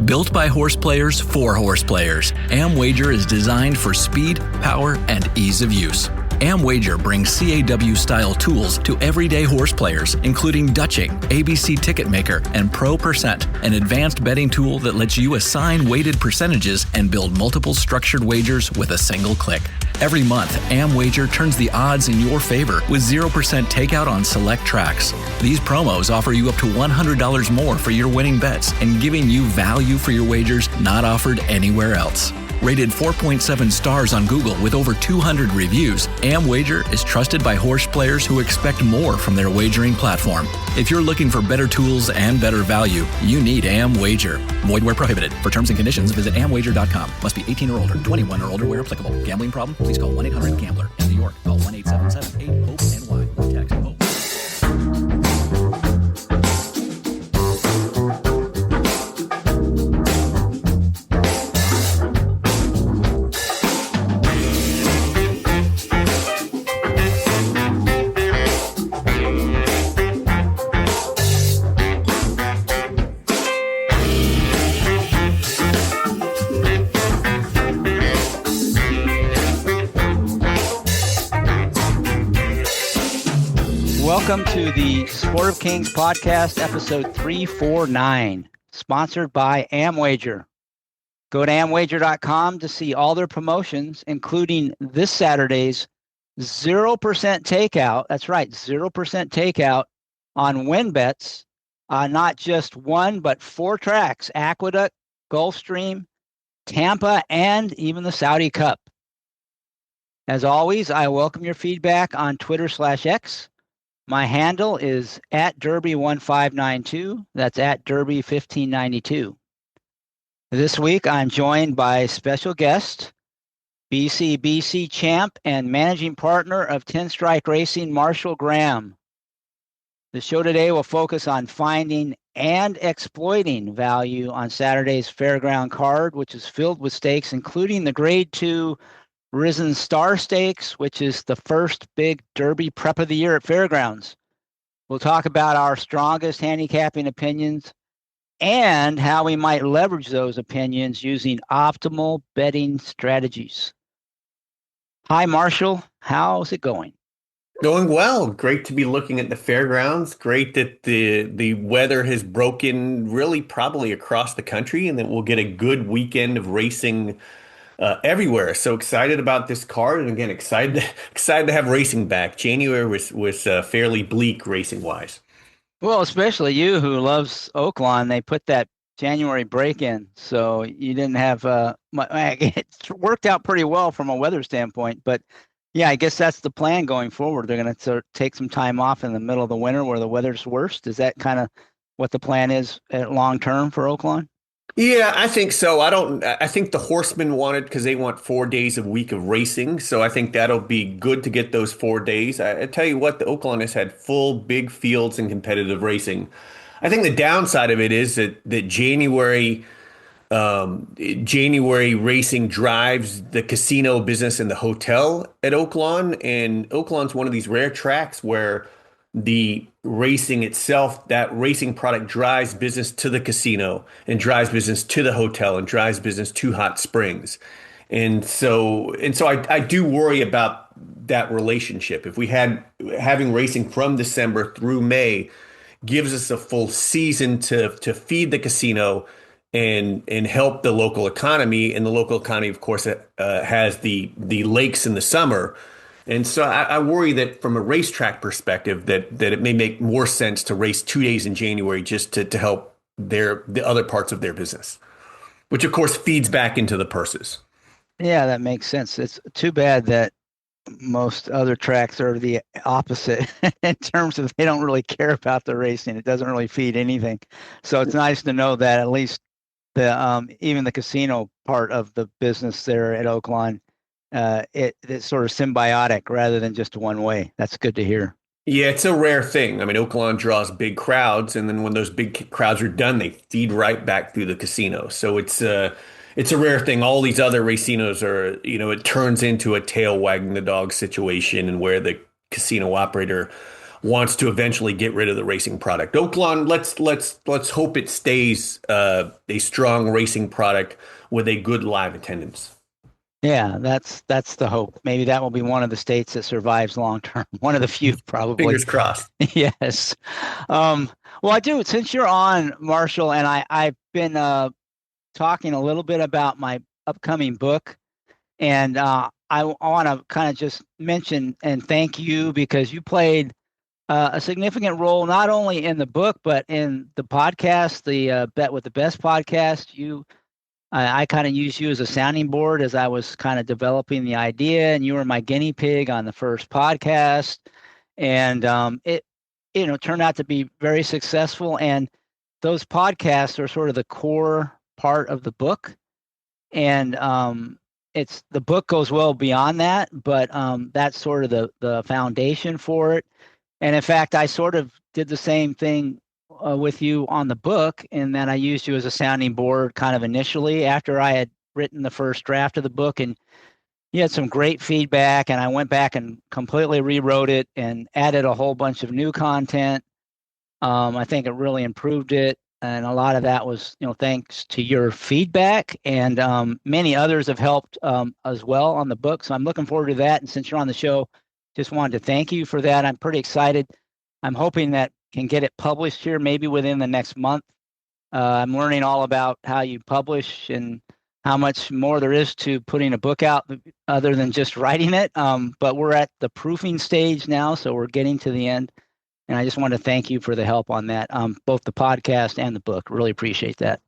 Built by horse players for horse players, AmWager is designed for speed, power, and ease of use. AmWager brings CAW-style tools to everyday horse players, including Dutching, ABC Ticket Maker, and Pro Percent, an advanced betting tool that lets you assign weighted percentages and build multiple structured wagers with a single click. Every month, AmWager turns the odds in your favor with 0% takeout on select tracks. These promos offer you up to $100 more for your winning bets and giving you value for your wagers not offered anywhere else. Rated 4.7 stars on Google with over 200 reviews, AmWager is trusted by horse players who expect more from their wagering platform. If you're looking for better tools and better value, you need AmWager. Void where prohibited. For terms and conditions, visit amwager.com. Must be 18 or older, 21 or older where applicable. Gambling problem? Please call 1-800-GAMBLER. In New York, call 1-877-8-HOPE-NY or text HOPE. Welcome to the Sport of Kings podcast, episode 349, sponsored by AmWager. Go to amwager.com to see all their promotions, including this Saturday's 0% takeout. That's right, 0% takeout on win bets, not just one, but 4 tracks: Aqueduct, Gulfstream, Tampa, and even the Saudi Cup. As always, I welcome your feedback on Twitter/X. My handle is @Derby1592. That's @Derby1592. This week, I'm joined by special guest, BC champ and managing partner of 10 Strike Racing, Marshall Gramm. The show today will focus on finding and exploiting value on Saturday's fairground card, which is filled with stakes, including the Grade 2 Risen Star Stakes, which is the first big Derby prep of the year at Fairgrounds. We'll talk about our strongest handicapping opinions and how we might leverage those opinions using optimal betting strategies. Hi, Marshall. How's it going? Going well. Great to be looking at the fairgrounds. Great that the weather has broken really probably across the country and that we'll get a good weekend of racing everywhere. So excited about this card, and again, excited to have racing back. January was fairly bleak racing wise. Well, especially you who loves Oaklawn. They put that January break in, so you didn't have it worked out pretty well from a weather standpoint. But yeah, I guess that's the plan going forward. They're going to take some time off in the middle of the winter where the weather's worst. Is that kind of what the plan is long term for Oaklawn? Yeah, I think so. I think the horsemen want it because they want 4 days a week of racing. So I think that'll be good to get those 4 days. I tell you what, the Oaklawn has had full big fields and competitive racing. I think the downside of it is that January racing drives the casino business and the hotel at Oaklawn. And Oaklawn's one of these rare tracks where the racing itself, that racing product drives business to the casino and drives business to the hotel and drives business to Hot Springs. And so I do worry about that relationship. If we having racing from December through May gives us a full season to feed the casino and help the local economy. And the local economy, of course, has the lakes in the summer. And so I worry that from a racetrack perspective, that it may make more sense to race 2 days in January just to help the other parts of their business, which of course feeds back into the purses. Yeah, that makes sense. It's too bad that most other tracks are the opposite in terms of they don't really care about the racing. It doesn't really feed anything. So it's nice to know that at least the even the casino part of the business there at Oaklawn, it's sort of symbiotic rather than just one way. That's good to hear. Yeah, it's a rare thing. I mean, Oaklawn draws big crowds, and then when those big crowds are done, they feed right back through the casino. So it's a rare thing. All these other racinos are, it turns into a tail wagging the dog situation, and where the casino operator wants to eventually get rid of the racing product. Oaklawn, let's hope it stays a strong racing product with a good live attendance. Yeah, that's the hope. Maybe that will be one of the states that survives long term. One of the few, probably. Fingers crossed. Yes. Um, well, I do. Since you're on, Marshall, and I've been talking a little bit about my upcoming book, and I want to kind of just mention and thank you because you played a significant role not only in the book but in the podcast, the Bet with the Best podcast. I kind of used you as a sounding board as I was kind of developing the idea, and you were my guinea pig on the first podcast, and it turned out to be very successful. And those podcasts are sort of the core part of the book, and it's the book goes well beyond that, but that's sort of the foundation for it. And in fact, I sort of did the same thing with you on the book, and then I used you as a sounding board kind of initially after I had written the first draft of the book, and you had some great feedback, and I went back and completely rewrote it and added a whole bunch of new content. I think it really improved it, and a lot of that was, thanks to your feedback, and many others have helped as well on the book. So I'm looking forward to that. And since you're on the show, just wanted to thank you for that. I'm pretty excited. I'm hoping that can get it published here maybe within the next month. I'm learning all about how you publish and how much more there is to putting a book out other than just writing it. But we're at the proofing stage now, so we're getting to the end. And I just want to thank you for the help on that, both the podcast and the book. Really appreciate that.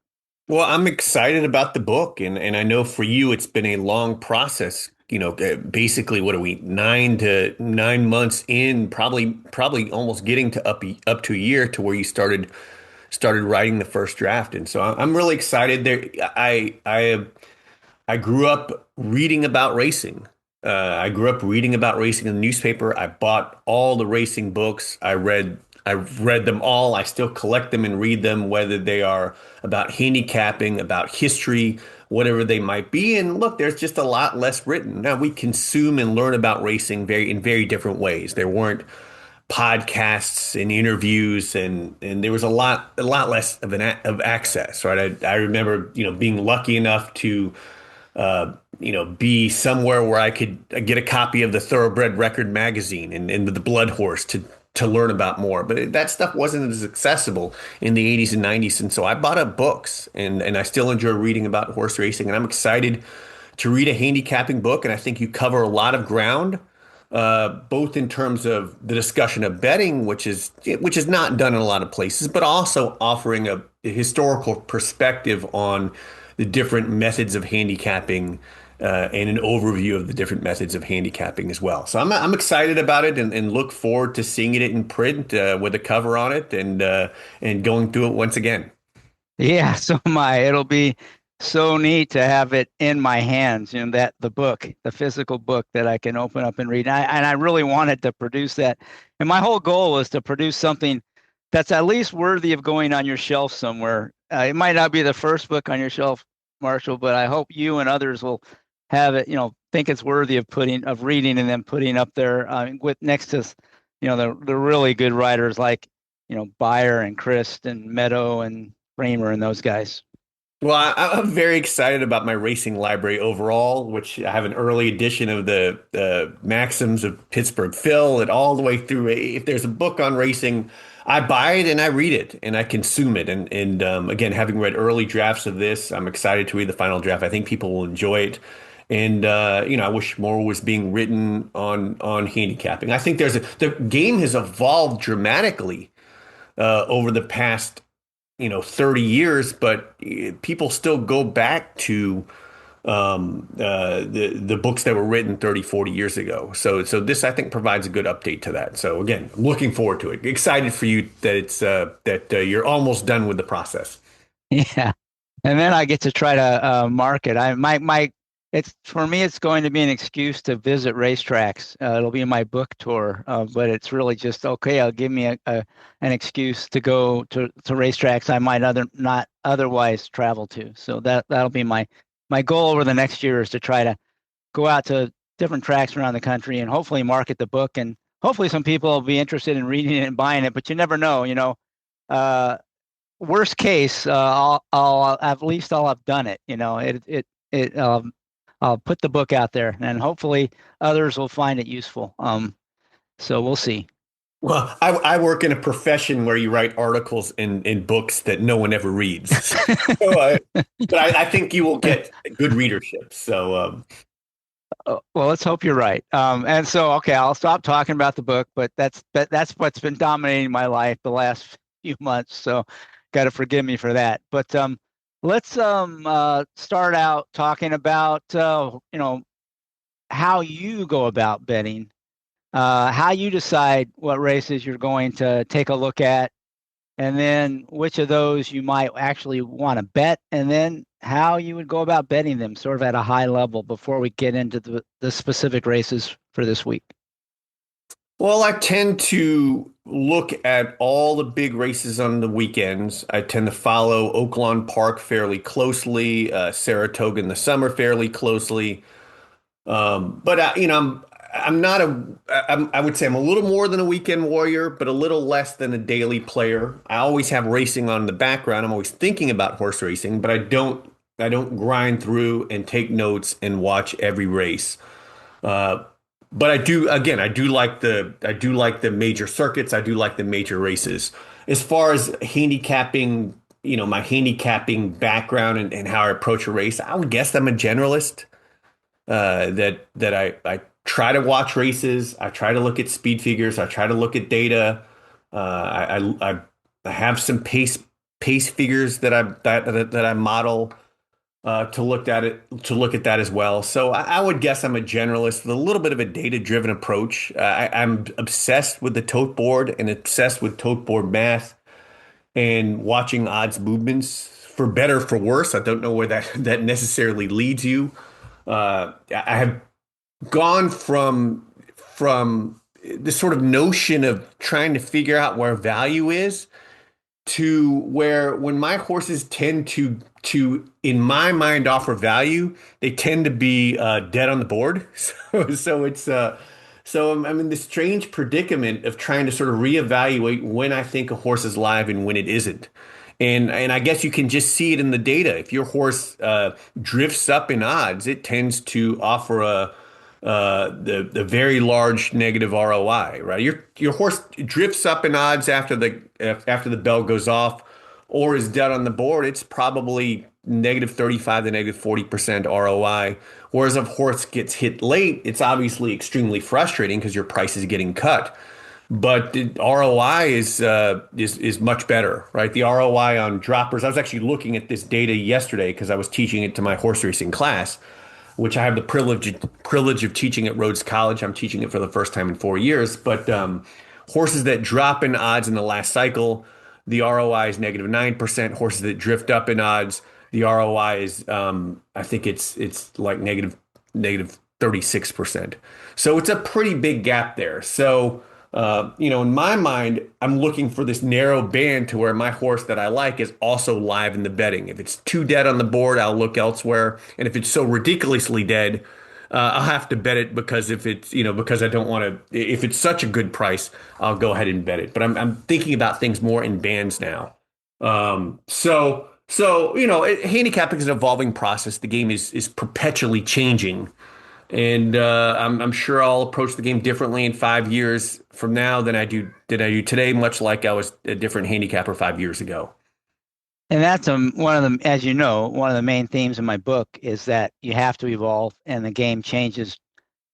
Well, I'm excited about the book, and I know for you it's been a long process. Basically, what are we, 9 to 9 months in, probably almost getting to up to a year to where you started writing the first draft, and so I'm really excited. I grew up reading about racing. I grew up reading about racing in the newspaper. I bought all the racing books. I've read them all. I still collect them and read them, whether they are about handicapping, about history, whatever they might be. And look, there's just a lot less written. Now we consume and learn about racing in very different ways. There weren't podcasts and interviews, and there was a lot less of access, right? I remember being lucky enough to be somewhere where I could get a copy of the Thoroughbred Record magazine and the Blood Horse to learn about more. But that stuff wasn't as accessible in the 80s and 90s. And so I bought up books, and I still enjoy reading about horse racing. And I'm excited to read a handicapping book. And I think you cover a lot of ground, both in terms of the discussion of betting, which is not done in a lot of places, but also offering a historical perspective on the different methods of handicapping, and an overview of the different methods of handicapping as well. So I'm excited about it, and look forward to seeing it in print with a cover on it, and going through it once again. Yeah, so am I. It'll be so neat to have it in my hands, that the book, the physical book that I can open up and read. And I really wanted to produce that. And my whole goal was to produce something that's at least worthy of going on your shelf somewhere. It might not be the first book on your shelf, Marshall, but I hope you and others will have it, think it's worthy of reading and then putting up there with next to, the really good writers like, Beyer and Christ and Meadow and Kramer and those guys. Well, I'm very excited about my racing library overall, which I have an early edition of the Maxims of Pittsburgh Phil, and all the way through. If there's a book on racing, I buy it and I read it and I consume it. And again, having read early drafts of this, I'm excited to read the final draft. I think people will enjoy it. And I wish more was being written on handicapping. I think the game has evolved dramatically over the past 30 years, but people still go back to the books that were written 30, 40 years ago. So this, I think, provides a good update to that. So again, looking forward to it. Excited for you that it's that you're almost done with the process. Yeah. And then I get to try to market. It's for me, it's going to be an excuse to visit racetracks. It'll be my book tour, but it's really just, okay, I'll give me an excuse to go to racetracks I might not otherwise travel to. So that'll be my goal over the next year, is to try to go out to different tracks around the country and hopefully market the book. And hopefully some people will be interested in reading it and buying it, but you never know, uh, worst case, I'll at least I'll have done it. I'll put the book out there, and hopefully others will find it useful. So we'll see. Well, I work in a profession where you write articles in books that no one ever reads. So, but I think you will get good readership. So, Well, let's hope you're right. And so, okay, I'll stop talking about the book, but that's what's been dominating my life the last few months. So, got to forgive me for that. But let's start out talking about how you go about betting, how you decide what races you're going to take a look at, and then which of those you might actually want to bet, and then how you would go about betting them sort of at a high level before we get into the specific races for this week. well, I tend to look at all the big races on the weekends. I tend to follow Oaklawn Park fairly closely, Saratoga in the summer fairly closely. But I'm not I would say I'm a little more than a weekend warrior, but a little less than a daily player. I always have racing on in the background. I'm always thinking about horse racing, but I don't grind through and take notes and watch every race. Uh, but I do like the major circuits. I do like the major races. As far as handicapping, my handicapping background and how I approach a race, I would guess I'm a generalist. That I try to watch races. I try to look at speed figures. I try to look at data. I have some pace figures that I model to look at that as well. So I would guess I'm a generalist with a little bit of a data-driven approach. I'm obsessed with the tote board and obsessed with tote board math and watching odds movements for better for worse. I don't know where that necessarily leads you. I have gone from this sort of notion of trying to figure out where value is to where when my horses tend to in my mind offer value, they tend to be dead on the board. So I'm in this strange predicament of trying to sort of reevaluate when I think a horse is live and when it isn't. And I guess you can just see it in the data. If your horse drifts up in odds, it tends to offer the very large negative ROI, right? Your horse drifts up in odds after the bell goes off, or is dead on the board. It's probably negative 35 to negative 40% ROI. Whereas if a horse gets hit late, it's obviously extremely frustrating because your price is getting cut. But the ROI is much better, right? The ROI on droppers. I was actually looking at this data yesterday because I was teaching it to my horse racing class, which I have the privilege of teaching at Rhodes College. I'm teaching it for the first time in 4 years. But horses that drop in odds in the last cycle, the ROI is negative 9%. Horses that drift up in odds, the ROI is I think it's like negative 36%. So it's a pretty big gap there. So in my mind, I'm looking for this narrow band to where my horse that I like is also live in the betting. If it's too dead on the board, I'll look elsewhere. And if it's so ridiculously dead, I'll have to bet it because because I don't want to, if it's such a good price, I'll go ahead and bet it. But I'm thinking about things more in bands now. Handicapping is an evolving process. The game is perpetually changing. And I'm sure I'll approach the game differently in 5 years from now than I do today, much like I was a different handicapper 5 years ago. And that's one of the, as you know, one of the main themes in my book is that you have to evolve, and the game changes,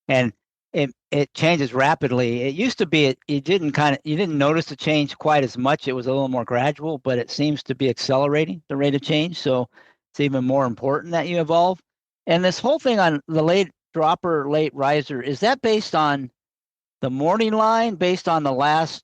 and it changes rapidly. It used to be you didn't notice the change quite as much. It was a little more gradual, but it seems to be accelerating the rate of change. So it's even more important that you evolve. And this whole thing on the late dropper, late riser, is that based on the morning line, based on the last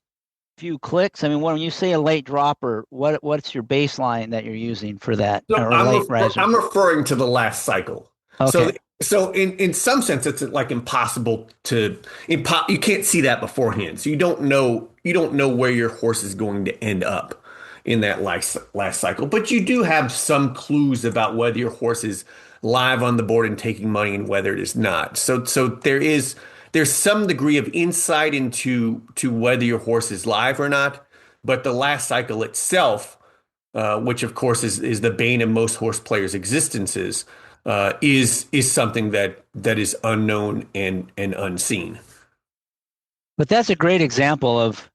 few clicks? I mean, when you say a late dropper, what's your baseline that you're using for that, So or late riser? I'm referring to the last cycle. Okay. So in some sense, it's like impossible you can't see that beforehand. So you don't know where your horse is going to end up in that last cycle. But you do have some clues about whether your horse is live on the board and taking money and whether it is not. So there is there's some degree of insight into whether your horse is live or not, but the last cycle itself, which of course is the bane of most horse players' existences, is something that is unknown and unseen. But that's a great example of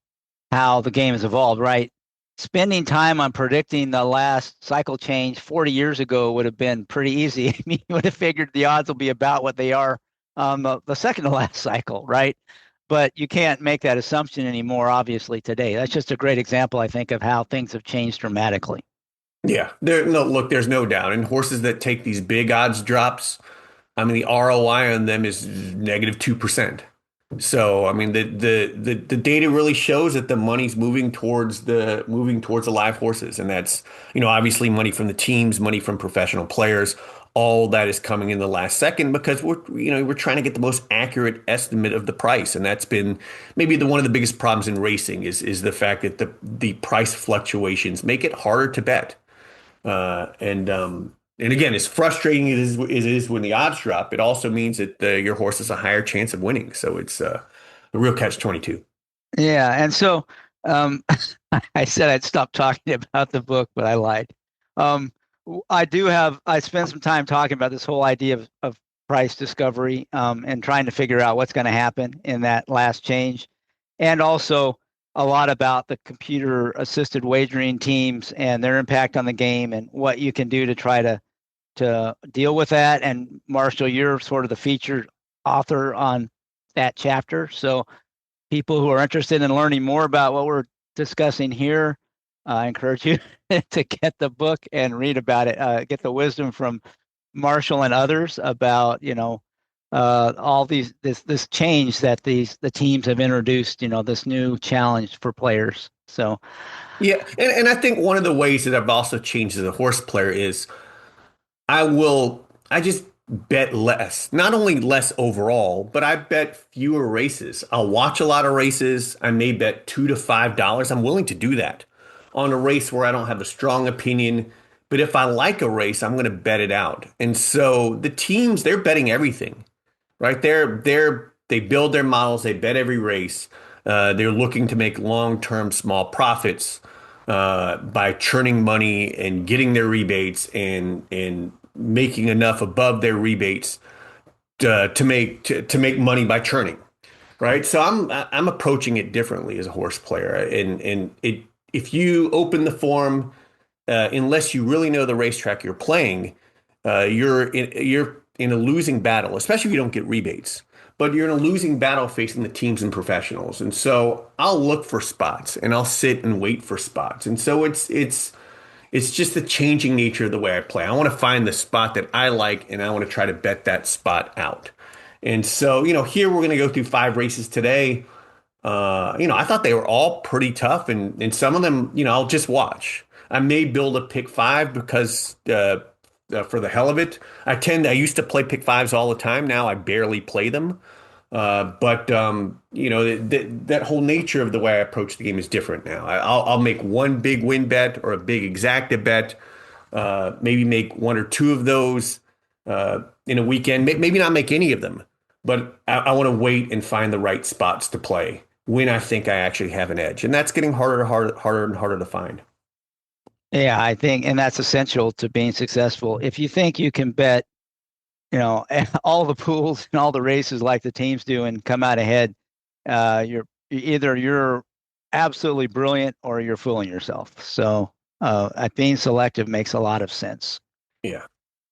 how the game has evolved, right? Spending time on predicting the last cycle change 40 years ago would have been pretty easy. I mean, you would have figured the odds will be about what they are the second to last cycle, right? But you can't make that assumption anymore, obviously, today. That's just a great example, I think, of how things have changed dramatically. Yeah, there's no doubt. And horses that take these big odds drops, I mean, the ROI on them is negative 2%. So, I mean, the data really shows that the money's moving towards the live horses, and that's, obviously money from the teams, money from professional players. All that is coming in the last second because we're trying to get the most accurate estimate of the price, and that's been maybe one of the biggest problems in racing is the fact that the price fluctuations make it harder to bet. And again, as frustrating as it is when the odds drop, it also means that your horse has a higher chance of winning. So it's a real catch-22. Yeah, and so I said I'd stop talking about the book, but I lied. I spent some time talking about this whole idea of price discovery and trying to figure out what's going to happen in that last change, and also a lot about the computer assisted wagering teams and their impact on the game and what you can do to try to deal with that. And Marshall, you're sort of the featured author on that chapter. So people who are interested in learning more about what we're discussing here, I encourage you to get the book and read about it. Get the wisdom from Marshall and others about, all this change that the teams have introduced, this new challenge for players. So Yeah, and I think one of the ways that I've also changed as a horse player is I just bet less. Not only less overall, but I bet fewer races. I'll watch a lot of races. I may bet $2 to $5. I'm willing to do that on a race where I don't have a strong opinion. But if I like a race, I'm going to bet it out. And so the teams, they're betting everything, right? They build their models. They bet every race. They're looking to make long-term small profits by churning money and getting their rebates and making enough above their rebates to make money by churning, right? So I'm approaching it differently as a horse player, and if you open the form, unless you really know the racetrack you're playing, you're in a losing battle, especially if you don't get rebates. But you're in a losing battle facing the teams and professionals. And so I'll look for spots and I'll sit and wait for spots. And so it's just the changing nature of the way I play. I want to find the spot that I like and I want to try to bet that spot out. And so, here we're going to go through 5 races today. I thought they were all pretty tough, and some of them, I'll just watch. I may build a pick 5 because for the hell of it. I used to play pick 5s all the time. Now I barely play them. But that whole nature of the way I approach the game is different now. I'll make one big win bet or a big exacta bet, maybe make 1 or 2 of those in a weekend. Maybe not make any of them, but I want to wait and find the right spots to play when I think I actually have an edge, and that's getting harder and harder to find. yeah, I think, and that's essential to being successful. If you think you can bet, all the pools and all the races like the teams do and come out ahead, you're absolutely brilliant or you're fooling yourself. So being selective makes a lot of sense. Yeah.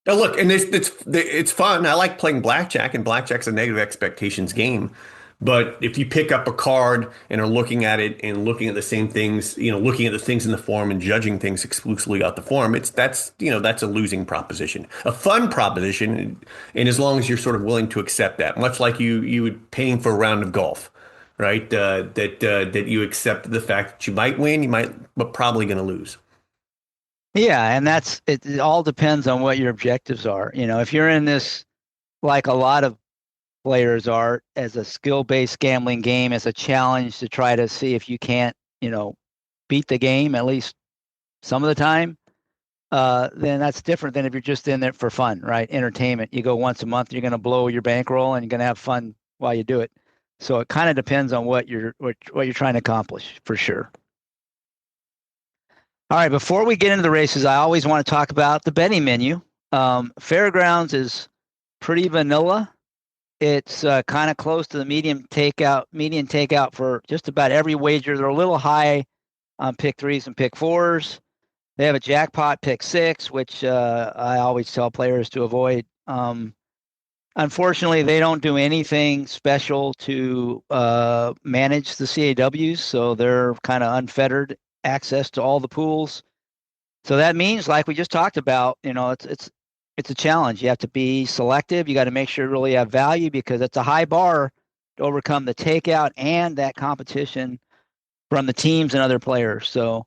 Now look, and it's fun. I like playing blackjack, and blackjack's a negative expectations game. But if you pick up a card and are looking at it and looking at the same things, looking at the things in the form and judging things exclusively out the form, that's a losing proposition. A fun proposition, and as long as you're sort of willing to accept that, much like you would paying for a round of golf, right? That you accept the fact that you might win, but probably going to lose. Yeah, and it all depends on what your objectives are. If you're in this, like a lot of players are, as a skill-based gambling game, as a challenge to try to see if you can't, beat the game at least some of the time, then that's different than if you're just in there for fun, right? Entertainment. You go once a month, you're going to blow your bankroll and you're going to have fun while you do it. So it kind of depends on what you're trying to accomplish, for sure. All right, before we get into the races, I always want to talk about the betting menu. Fairgrounds is pretty vanilla. It's kind of close to the median takeout for just about every wager. They're a little high on pick threes and pick fours. They have a jackpot pick six, which I always tell players to avoid. Unfortunately, they don't do anything special to manage the CAWs, so they're kind of unfettered access to all the pools. So that means, like we just talked about, it's a challenge. You have to be selective. You got to make sure you really have value, because it's a high bar to overcome the takeout and that competition from the teams and other players. So,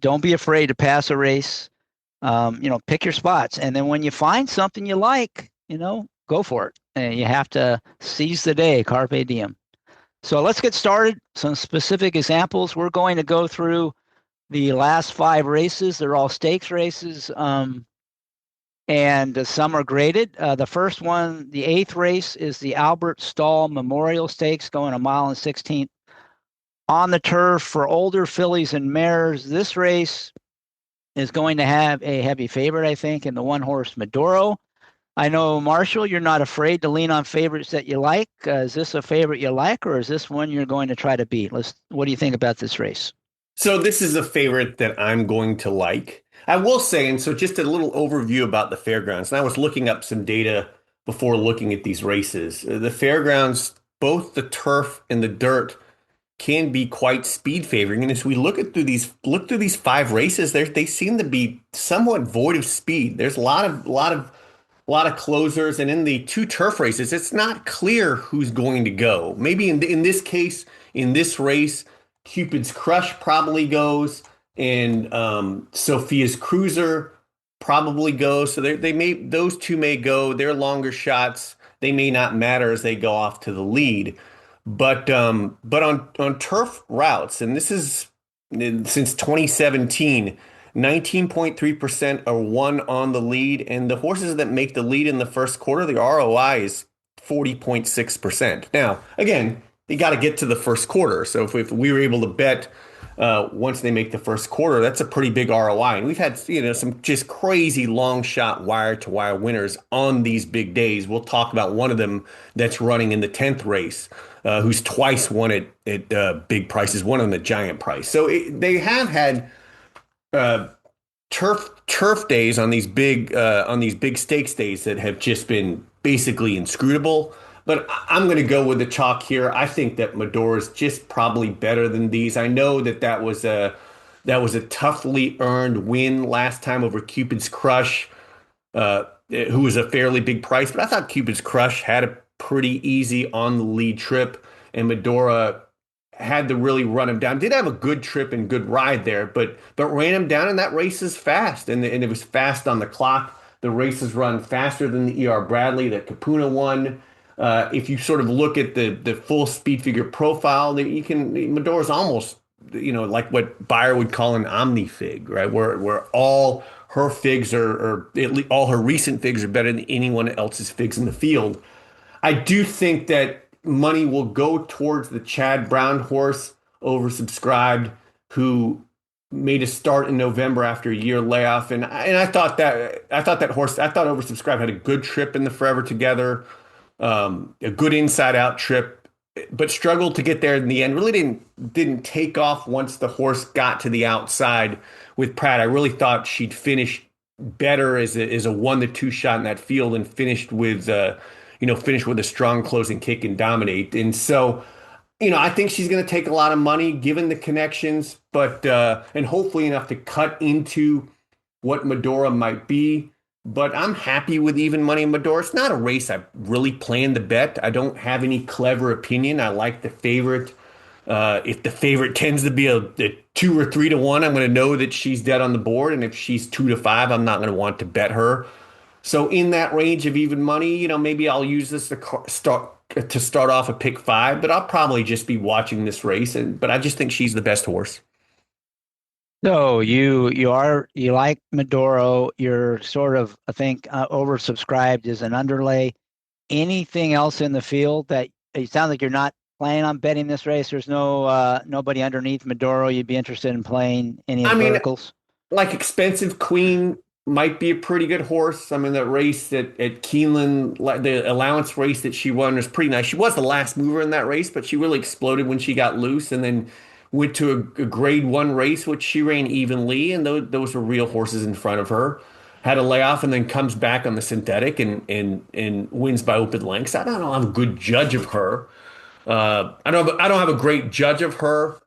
don't be afraid to pass a race. Pick your spots, and then when you find something you like, go for it. And you have to seize the day, carpe diem. So let's get started. Some specific examples. We're going to go through the last 5 races. They're all stakes races, and some are graded. The first one, the 8th race, is the Albert Stahl Memorial Stakes, going 1 mile and 16th on the turf for older fillies and mares. This race is going to have a heavy favorite, I think, in the 1-horse Maduro. I know, Marshall, you're not afraid to lean on favorites that you like. Is this a favorite you like, or is this one you're going to try to beat? What do you think about this race? So this is a favorite that I'm going to like. I will say, and so just a little overview about the fairgrounds. And I was looking up some data before looking at these races. The fairgrounds, both the turf and the dirt, can be quite speed favoring. And as we look through these 5 races, they seem to be somewhat void of speed. There's a lot of closers, and in the 2 turf races, it's not clear who's going to go. Maybe in this case, in this race, Cupid's Crush probably goes, and Sophia's Cruiser probably goes. So those 2 may go. They're longer shots. They may not matter as they go off to the lead. But on turf routes, and this is since 2017, 19.3% are won on the lead, and the horses that make the lead in the first quarter, the ROI is 40.6%. Now, again, you got to get to the first quarter. So if we were able to bet once they make the first quarter, that's a pretty big ROI. And we've had some just crazy long shot wire to wire winners on these big days. We'll talk about one of them that's running in the 10th race, who's twice won at big prices, one of them a giant price. So they have had turf days on these big stakes days that have just been basically inscrutable. But I'm going to go with the chalk here. I think that Medora is just probably better than these. I know that was a toughly earned win last time over Cupid's Crush, who was a fairly big price. But I thought Cupid's Crush had a pretty easy on the lead trip, and Medora had to really run him down. Did have a good trip and good ride there, but ran him down, and that race is fast, and it was fast on the clock. The race is run faster than the E.R. Bradley that Capuna won. If you sort of look at the full speed figure profile, Medora's almost, like what Beyer would call an omni-fig, right? Where all her figs or at least all her recent figs are better than anyone else's figs in the field. I do think that money will go towards the Chad Brown horse, oversubscribed, who made a start in November after a year layoff, and I thought oversubscribed had a good trip in the Forever Together. A good inside out trip, but struggled to get there in the end. Really didn't take off once the horse got to the outside with Pratt. I really thought she'd finish better as a 1-2 shot in that field, and finished with a strong closing kick and dominate. And so, I think she's going to take a lot of money given the connections, but and hopefully enough to cut into what Medora might be. But I'm happy with even money in Medora. It's not a race I really plan to bet. I don't have any clever opinion. I like the favorite. If the favorite tends to be a 2 or 3 to 1, I'm going to know that she's dead on the board. And if she's 2 to 5, I'm not going to want to bet her. So in that range of even money, maybe I'll use this to start off a pick 5. But I'll probably just be watching this race. But I just think she's the best horse. So you like Medoro. You're sort of, I think, oversubscribed as an underlay. anything else in the field that it sounds like you're not planning on betting this race? There's nobody underneath Maduro you'd be interested in playing any of I the mean, verticals? like Expensive Queen might be a pretty good horse. I mean, that race at Keeneland, the allowance race that she won was pretty nice. She was the last mover in that race, but she really exploded when she got loose and then went to a grade one race, which she ran evenly. And those were real horses in front of her. Had a layoff and then comes back on the synthetic and wins by open lengths. I don't know. I'm a good judge of her. I don't have a great judge of her.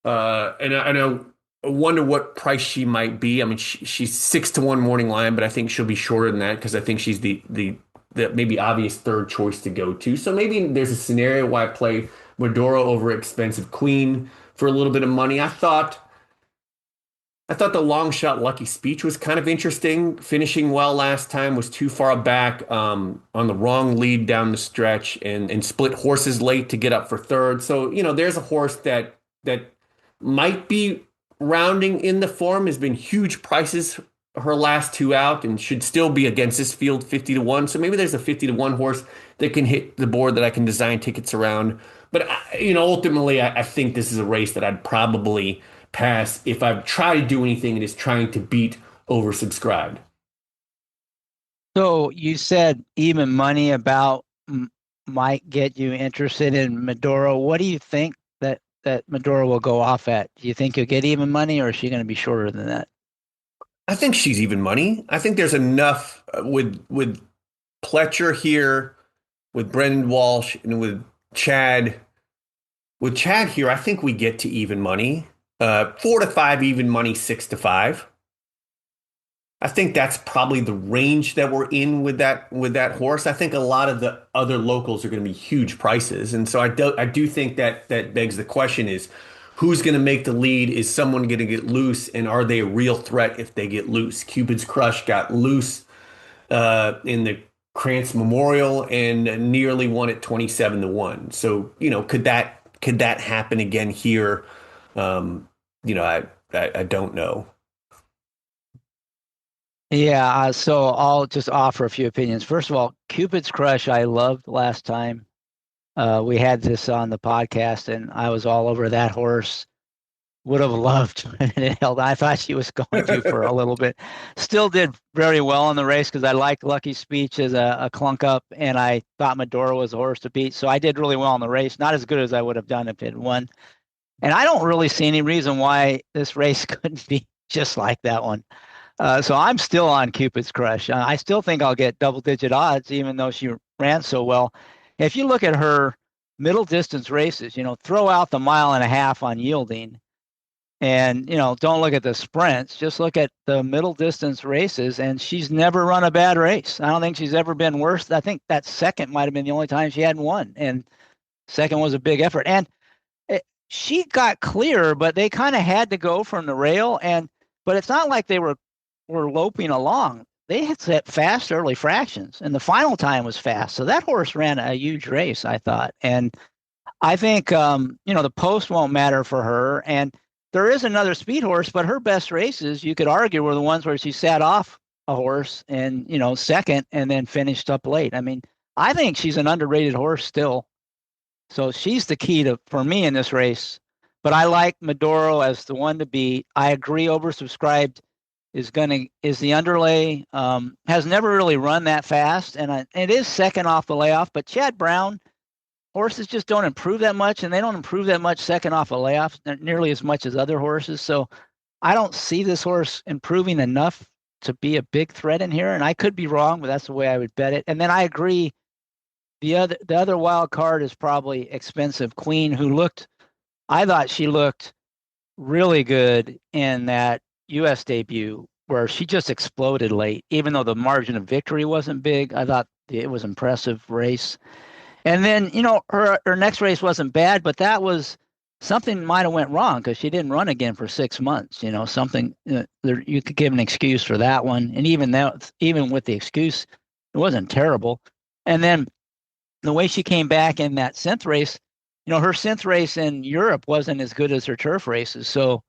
And I wonder what price she might be. I mean, she's 6-1 morning line, but I think she'll be shorter than that because I think she's the maybe obvious third choice to go to. So maybe there's a scenario why I play Medora over Expensive Queen for a little bit of money. I thought the long shot Lucky Speech was kind of interesting. Finishing well last time, was too far back on the wrong lead down the stretch and split horses late to get up for third. So, there's a horse that might be rounding in the form, has been huge prices her last two out and should still be against this field 50-1. So maybe there's a 50-1 horse that can hit the board that I can design tickets around. But ultimately, I think this is a race that I'd probably pass if I've tried to do anything and is trying to beat oversubscribed. So you said even money about might get you interested in Maduro. What do you think that Maduro will go off at? Do you think you'll get even money, or is she going to be shorter than that? I think she's even money. I think there's enough with Pletcher here, with Brendan Walsh, and with Chad. With Chad here, I think we get to even money. 4-5 even money, 6-5. I think that's probably the range that we're in with that horse. I think a lot of the other locals are going to be huge prices, and so I do think that begs the question: is who's going to make the lead? Is someone going to get loose, and are they a real threat if they get loose? Cupid's Crush got loose in the Krantz Memorial and nearly won at 27-1. So could that happen again here? I don't know. Yeah, so I'll just offer a few opinions. First of all, Cupid's Crush, I loved last time. We had this on the podcast, and I was all over that horse. Would have loved when it held. I thought she was going to for a little bit. Still did very well in the race because I liked Lucky Speech as a clunk up, and I thought Medora was a horse to beat. So I did really well in the race. Not as good as I would have done if it won. And I don't really see any reason why this race couldn't be just like that one. So I'm still on Cupid's Crush. I still think I'll get double-digit odds, even though she ran so well. If you look at her middle distance races, throw out the mile and a half on yielding, and don't look at the sprints. Just look at the middle distance races, and she's never run a bad race. I don't think she's ever been worse. I think that second might have been the only time she hadn't won, and second was a big effort. And she got clear, but they kind of had to go from the rail, but it's not like they were loping along. They had set fast early fractions, and the final time was fast. So that horse ran a huge race, I thought. And I think, the post won't matter for her. And there is another speed horse, but her best races, you could argue, were the ones where she sat off a horse and, second and then finished up late. I mean, I think she's an underrated horse still. So she's the key for me in this race. But I like Maduro as the one to beat. I agree oversubscribed is the underlay. Has never really run that fast, and it is second off the layoff. But Chad Brown, horses just don't improve that much, and they don't improve that much second off a layoff nearly as much as other horses. So I don't see this horse improving enough to be a big threat in here. And I could be wrong, but that's the way I would bet it. And then I agree. The other wild card is probably Expensive Queen, I thought she looked really good in that U.S. debut where she just exploded late, even though the margin of victory wasn't big. I thought it was an impressive race. And then, her next race wasn't bad, but that was something might have went wrong because she didn't run again for 6 months. Something you could give an excuse for that one. And even with the excuse, it wasn't terrible. And then the way she came back in that synth race, her synth race in Europe wasn't as good as her turf races. So,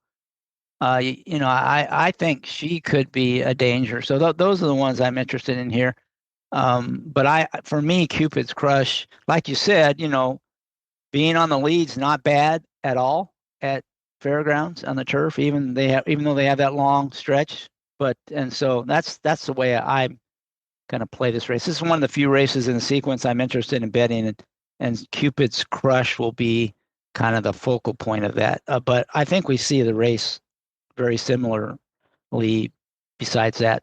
I think she could be a danger. So those are the ones I'm interested in here. But for me, Cupid's Crush, like you said, being on the lead's not bad at all at fairgrounds on the turf, even though they have that long stretch. And so that's the way I'm gonna play this race. This is one of the few races in the sequence I'm interested in betting, and Cupid's Crush will be kind of the focal point of that. But I think we see the race very similarly. Besides that,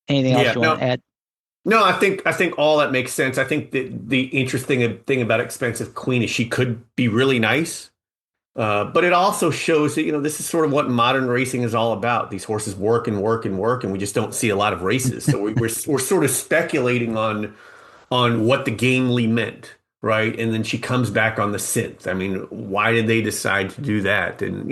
anything else Yeah, you want to no, add? no, I think all that makes sense. I think that the interesting thing about Expensive Queen is she could be really nice. But it also shows that, this is sort of what modern racing is all about. These horses work and work and work, and we just don't see a lot of races. So we're sort of speculating on what the gamely meant, right? And then she comes back on the synth. I mean, why did they decide to do that? And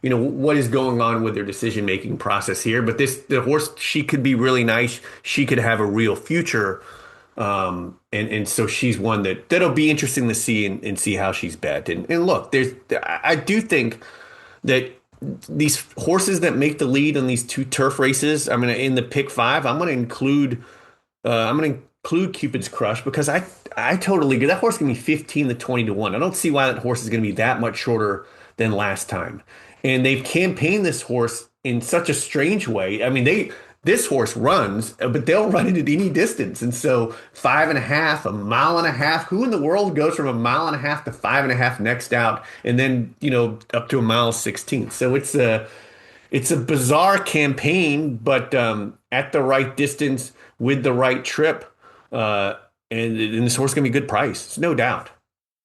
what is going on with their decision-making process here? But the horse, she could be really nice. She could have a real future. And so she's one that'll be interesting to see and see how she's bet. And look, I do think that these horses that make the lead on these two turf races, I mean, in the pick five, I'm going to include Cupid's Crush because I totally agree. That horse is going to be 15 to 20 to 1. I don't see why that horse is going to be that much shorter than last time. And they've campaigned this horse in such a strange way. I mean, this horse runs, but they'll run it at any distance. And so 5.5, a mile and a half. Who in the world goes from a mile and a half to 5.5 next out, and then up to a mile 16? So it's a bizarre campaign, but at the right distance with the right trip. And this horse is going to be a good price. It's no doubt.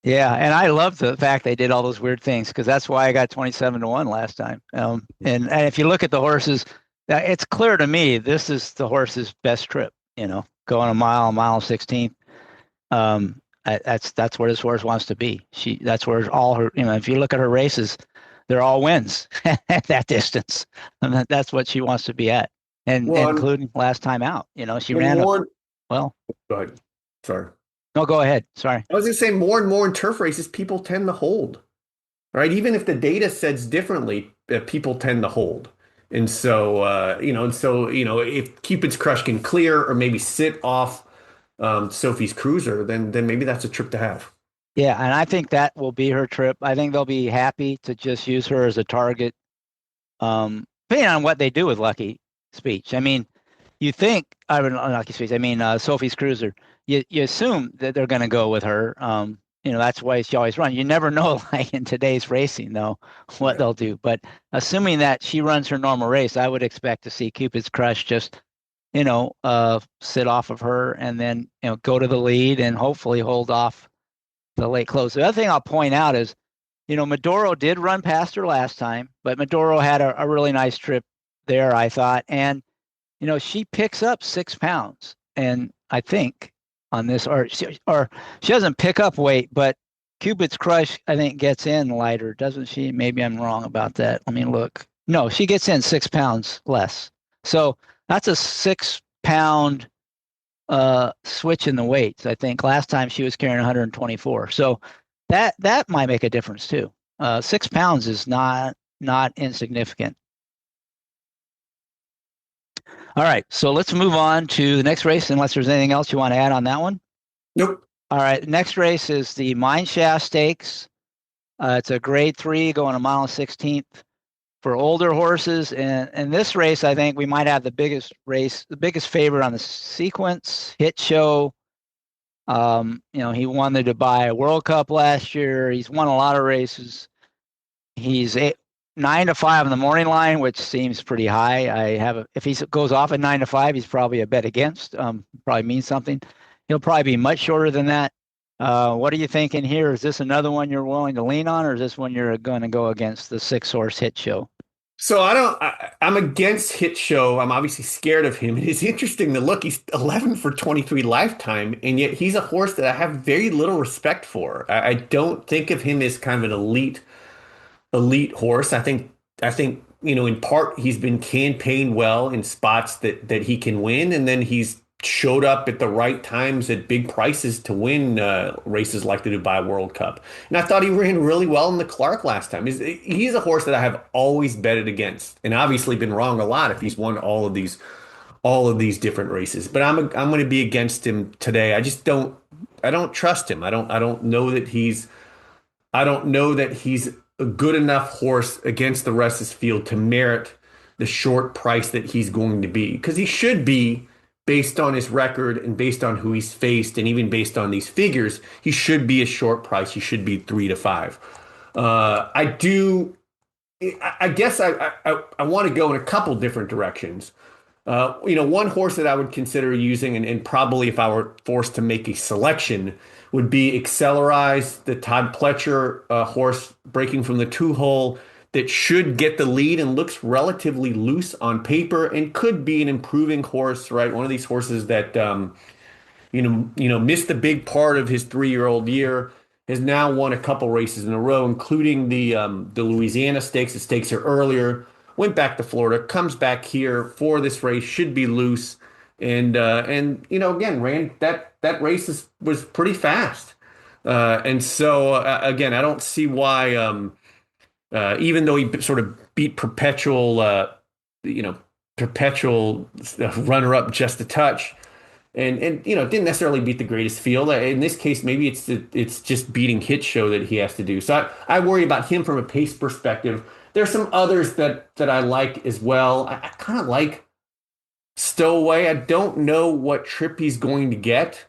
Yeah, and I love the fact they did all those weird things because that's why I got 27 to 1 last time. And if you look at the horses, it's clear to me this is the horse's best trip, going a mile 16th. That's where this horse wants to be. That's where all her, if you look at her races, they're all wins at that distance. And that's what she wants to be at. And Well, including last time out, she well, ran more. well. Go ahead. Sorry. No, go ahead. Sorry. I was going to say more and more in turf races, people tend to hold, right? Even if the data says differently, people tend to hold. If Cupid's Crush can clear or maybe sit off Sophie's Cruiser, then maybe that's a trip to have. Yeah, and I think that will be her trip. I think they'll be happy to just use her as a target, depending on what they do with Lucky Speech. I mean, you think, I mean, not Lucky Speech, I mean, Sophie's Cruiser. You assume that they're going to go with her. That's why she always runs. You never know, like in today's racing, though, what they'll do. But assuming that she runs her normal race, I would expect to see Cupid's Crush just, sit off of her and then, go to the lead and hopefully hold off the late close. The other thing I'll point out is, Maduro did run past her last time, but Maduro had a really nice trip there, I thought. And, she picks up 6 pounds. And I think on this, or she doesn't pick up weight, but Cupid's Crush, I think, gets in lighter, doesn't she? Maybe I'm wrong about that. Let me look. No, she gets in 6 pounds less. So that's a 6-pound switch in the weights. I think last time she was carrying 124. So that might make a difference too. 6 pounds is not insignificant. All right, so let's move on to the next race, unless there's anything else you want to add on that one. Nope. All right, next race is the Mineshaft Stakes. It's a grade 3 going a mile and 16th for older horses. And this race, I think we might have the biggest favorite on the sequence, Hit Show. He won the Dubai World Cup last year. He's won a lot of races. He's 9 to 5 on the morning line, which seems pretty high. If he goes off at 9 to 5, he's probably a bet against. Probably means something. He'll probably be much shorter than that. What are you thinking here? Is this another one you're willing to lean on, or is this one you're going to go against the 6-horse Hit Show? So I'm against Hit Show. I'm obviously scared of him. It's interesting to look. He's 11 for 23 lifetime, and yet he's a horse that I have very little respect for. I don't think of him as kind of an elite horse. I think in part he's been campaigned well in spots that he can win, and then he's showed up at the right times at big prices to win races like the Dubai World Cup. And I thought he ran really well in the Clark last time. He's a horse that I have always betted against, and obviously been wrong a lot if he's won all of these all of these different races. But I'm going to be against him today. I don't trust him. I don't know that he's a good enough horse against the rest of his field to merit the short price that he's going to be, because he should be, based on his record and based on who he's faced and even based on these figures, he should be a short price. He should be 3 to 5. I do. I guess I want to go in a couple different directions. One horse that I would consider using, and probably if I were forced to make a selection, would be Accelerize, the Todd Pletcher horse breaking from the 2 hole that should get the lead and looks relatively loose on paper and could be an improving horse, right? One of these horses that missed a big part of his 3-year-old year, has now won a couple races in a row, including the Louisiana Stakes. The stakes are earlier. Went back to Florida, comes back here for this race, should be loose, and again ran that race was pretty fast, and so again I don't see why even though he sort of beat perpetual runner up just a touch. And didn't necessarily beat the greatest field. In this case, maybe it's just beating Hit Show that he has to do. So I worry about him from a pace perspective. There's some others that I like as well. I kind of like Stowaway. I don't know what trip he's going to get.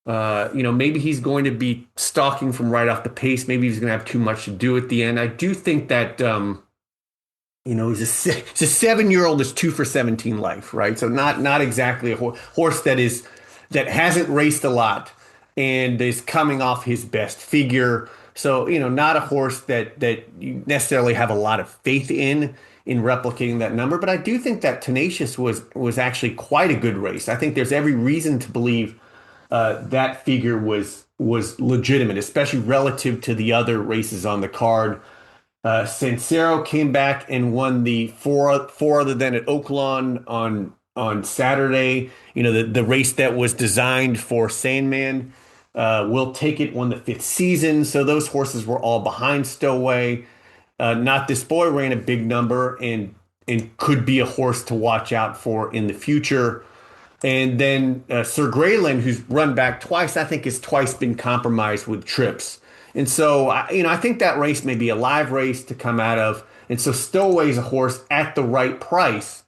Maybe he's going to be stalking from right off the pace. Maybe he's going to have too much to do at the end. I do think that he's a 7-year-old that's 2 for 17 life, right? So not exactly a horse that hasn't raced a lot and is coming off his best figure. So not a horse that you necessarily have a lot of faith in replicating that number. But I do think that Tenacious was actually quite a good race. I think there's every reason to believe that figure was legitimate, especially relative to the other races on the card. Sincero came back and won the four other than at Oaklawn on Saturday. The race that was designed for Sandman. Will Take It won the 5th season, so those horses were all behind Stowaway. Not This Boy ran a big number and could be a horse to watch out for in the future. And then Sir Greyland, who's run back twice, I think has twice been compromised with trips. And so, I think that race may be a live race to come out of. And so Stowaway is a horse at the right price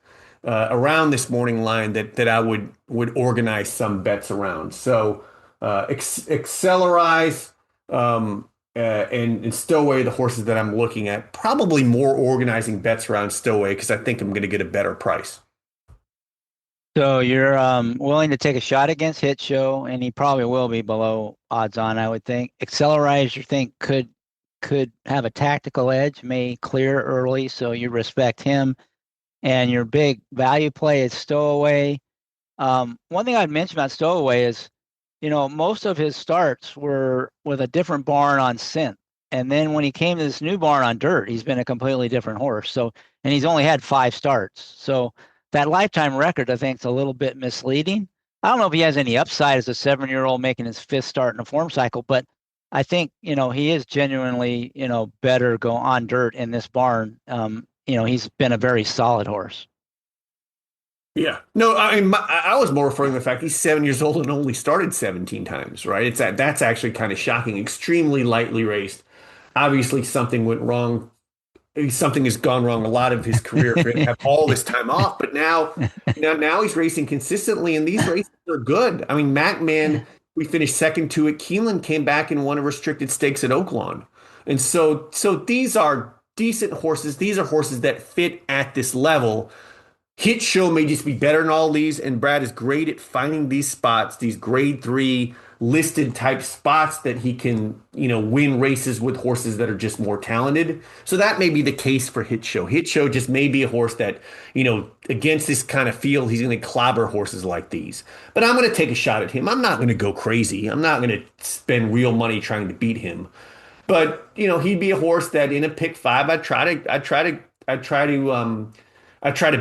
around this morning line that I would organize some bets around. So Accelerize and Stowaway, the horses that I'm looking at, probably more organizing bets around Stowaway because I think I'm going to get a better price. So you're willing to take a shot against Hit Show, and he probably will be below odds on, I would think. Accelerize, you think could have a tactical edge, may clear early, so you respect him. And your big value play is Stowaway. One thing I'd mention about Stowaway is, most of his starts were with a different barn on scent. And then when he came to this new barn on dirt, he's been a completely different horse. So, and he's only had 5 starts. So that lifetime record, I think, is a little bit misleading. I don't know if he has any upside as a 7-year-old making his 5th start in a form cycle, but I think, he is genuinely, better go on dirt in this barn. He's been a very solid horse. Yeah. No, I mean, I was more referring to the fact he's 7 years old and only started 17 times, right? That's actually kind of shocking. Extremely lightly raced. Obviously, something went wrong. Something has gone wrong a lot of his career for him to have all this time off, but now he's racing consistently, and these races are good. I mean, MacMan, we finished second to at Keeneland, came back and won a restricted stakes at Oaklawn, and so these are decent horses. These are horses that fit at this level. Hit Show may just be better than all these, and Brad is great at finding these spots, these grade 3 listed type spots that he can, win races with horses that are just more talented. So that may be the case for Hit Show. Hit Show just may be a horse that, against this kind of field, he's going to clobber horses like these. But I'm going to take a shot at him. I'm not going to go crazy. I'm not going to spend real money trying to beat him. But, he'd be a horse that in a pick 5, I'd try to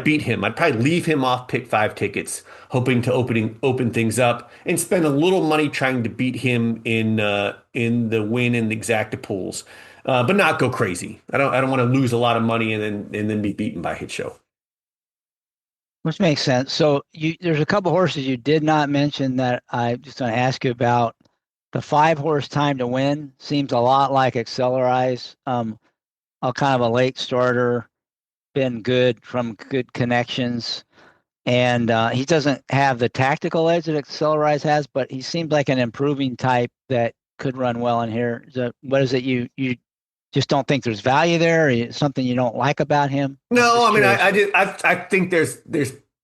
beat him. I'd probably leave him off pick 5 tickets, hoping to open things up and spend a little money trying to beat him in the win and exacta pools, but not go crazy. I don't want to lose a lot of money and then be beaten by Hit Show. Which makes sense. So there's a couple horses you did not mention that I just going to ask you about. The 5 horse Time to Win seems a lot like Accelerize. A kind of a late starter, been good from good connections, and he doesn't have the tactical edge that Accelerize has, but he seems like an improving type that could run well in here. What is it you just don't think there's value there, or something you don't like about him? I'm No, just I mean, curious. I think there's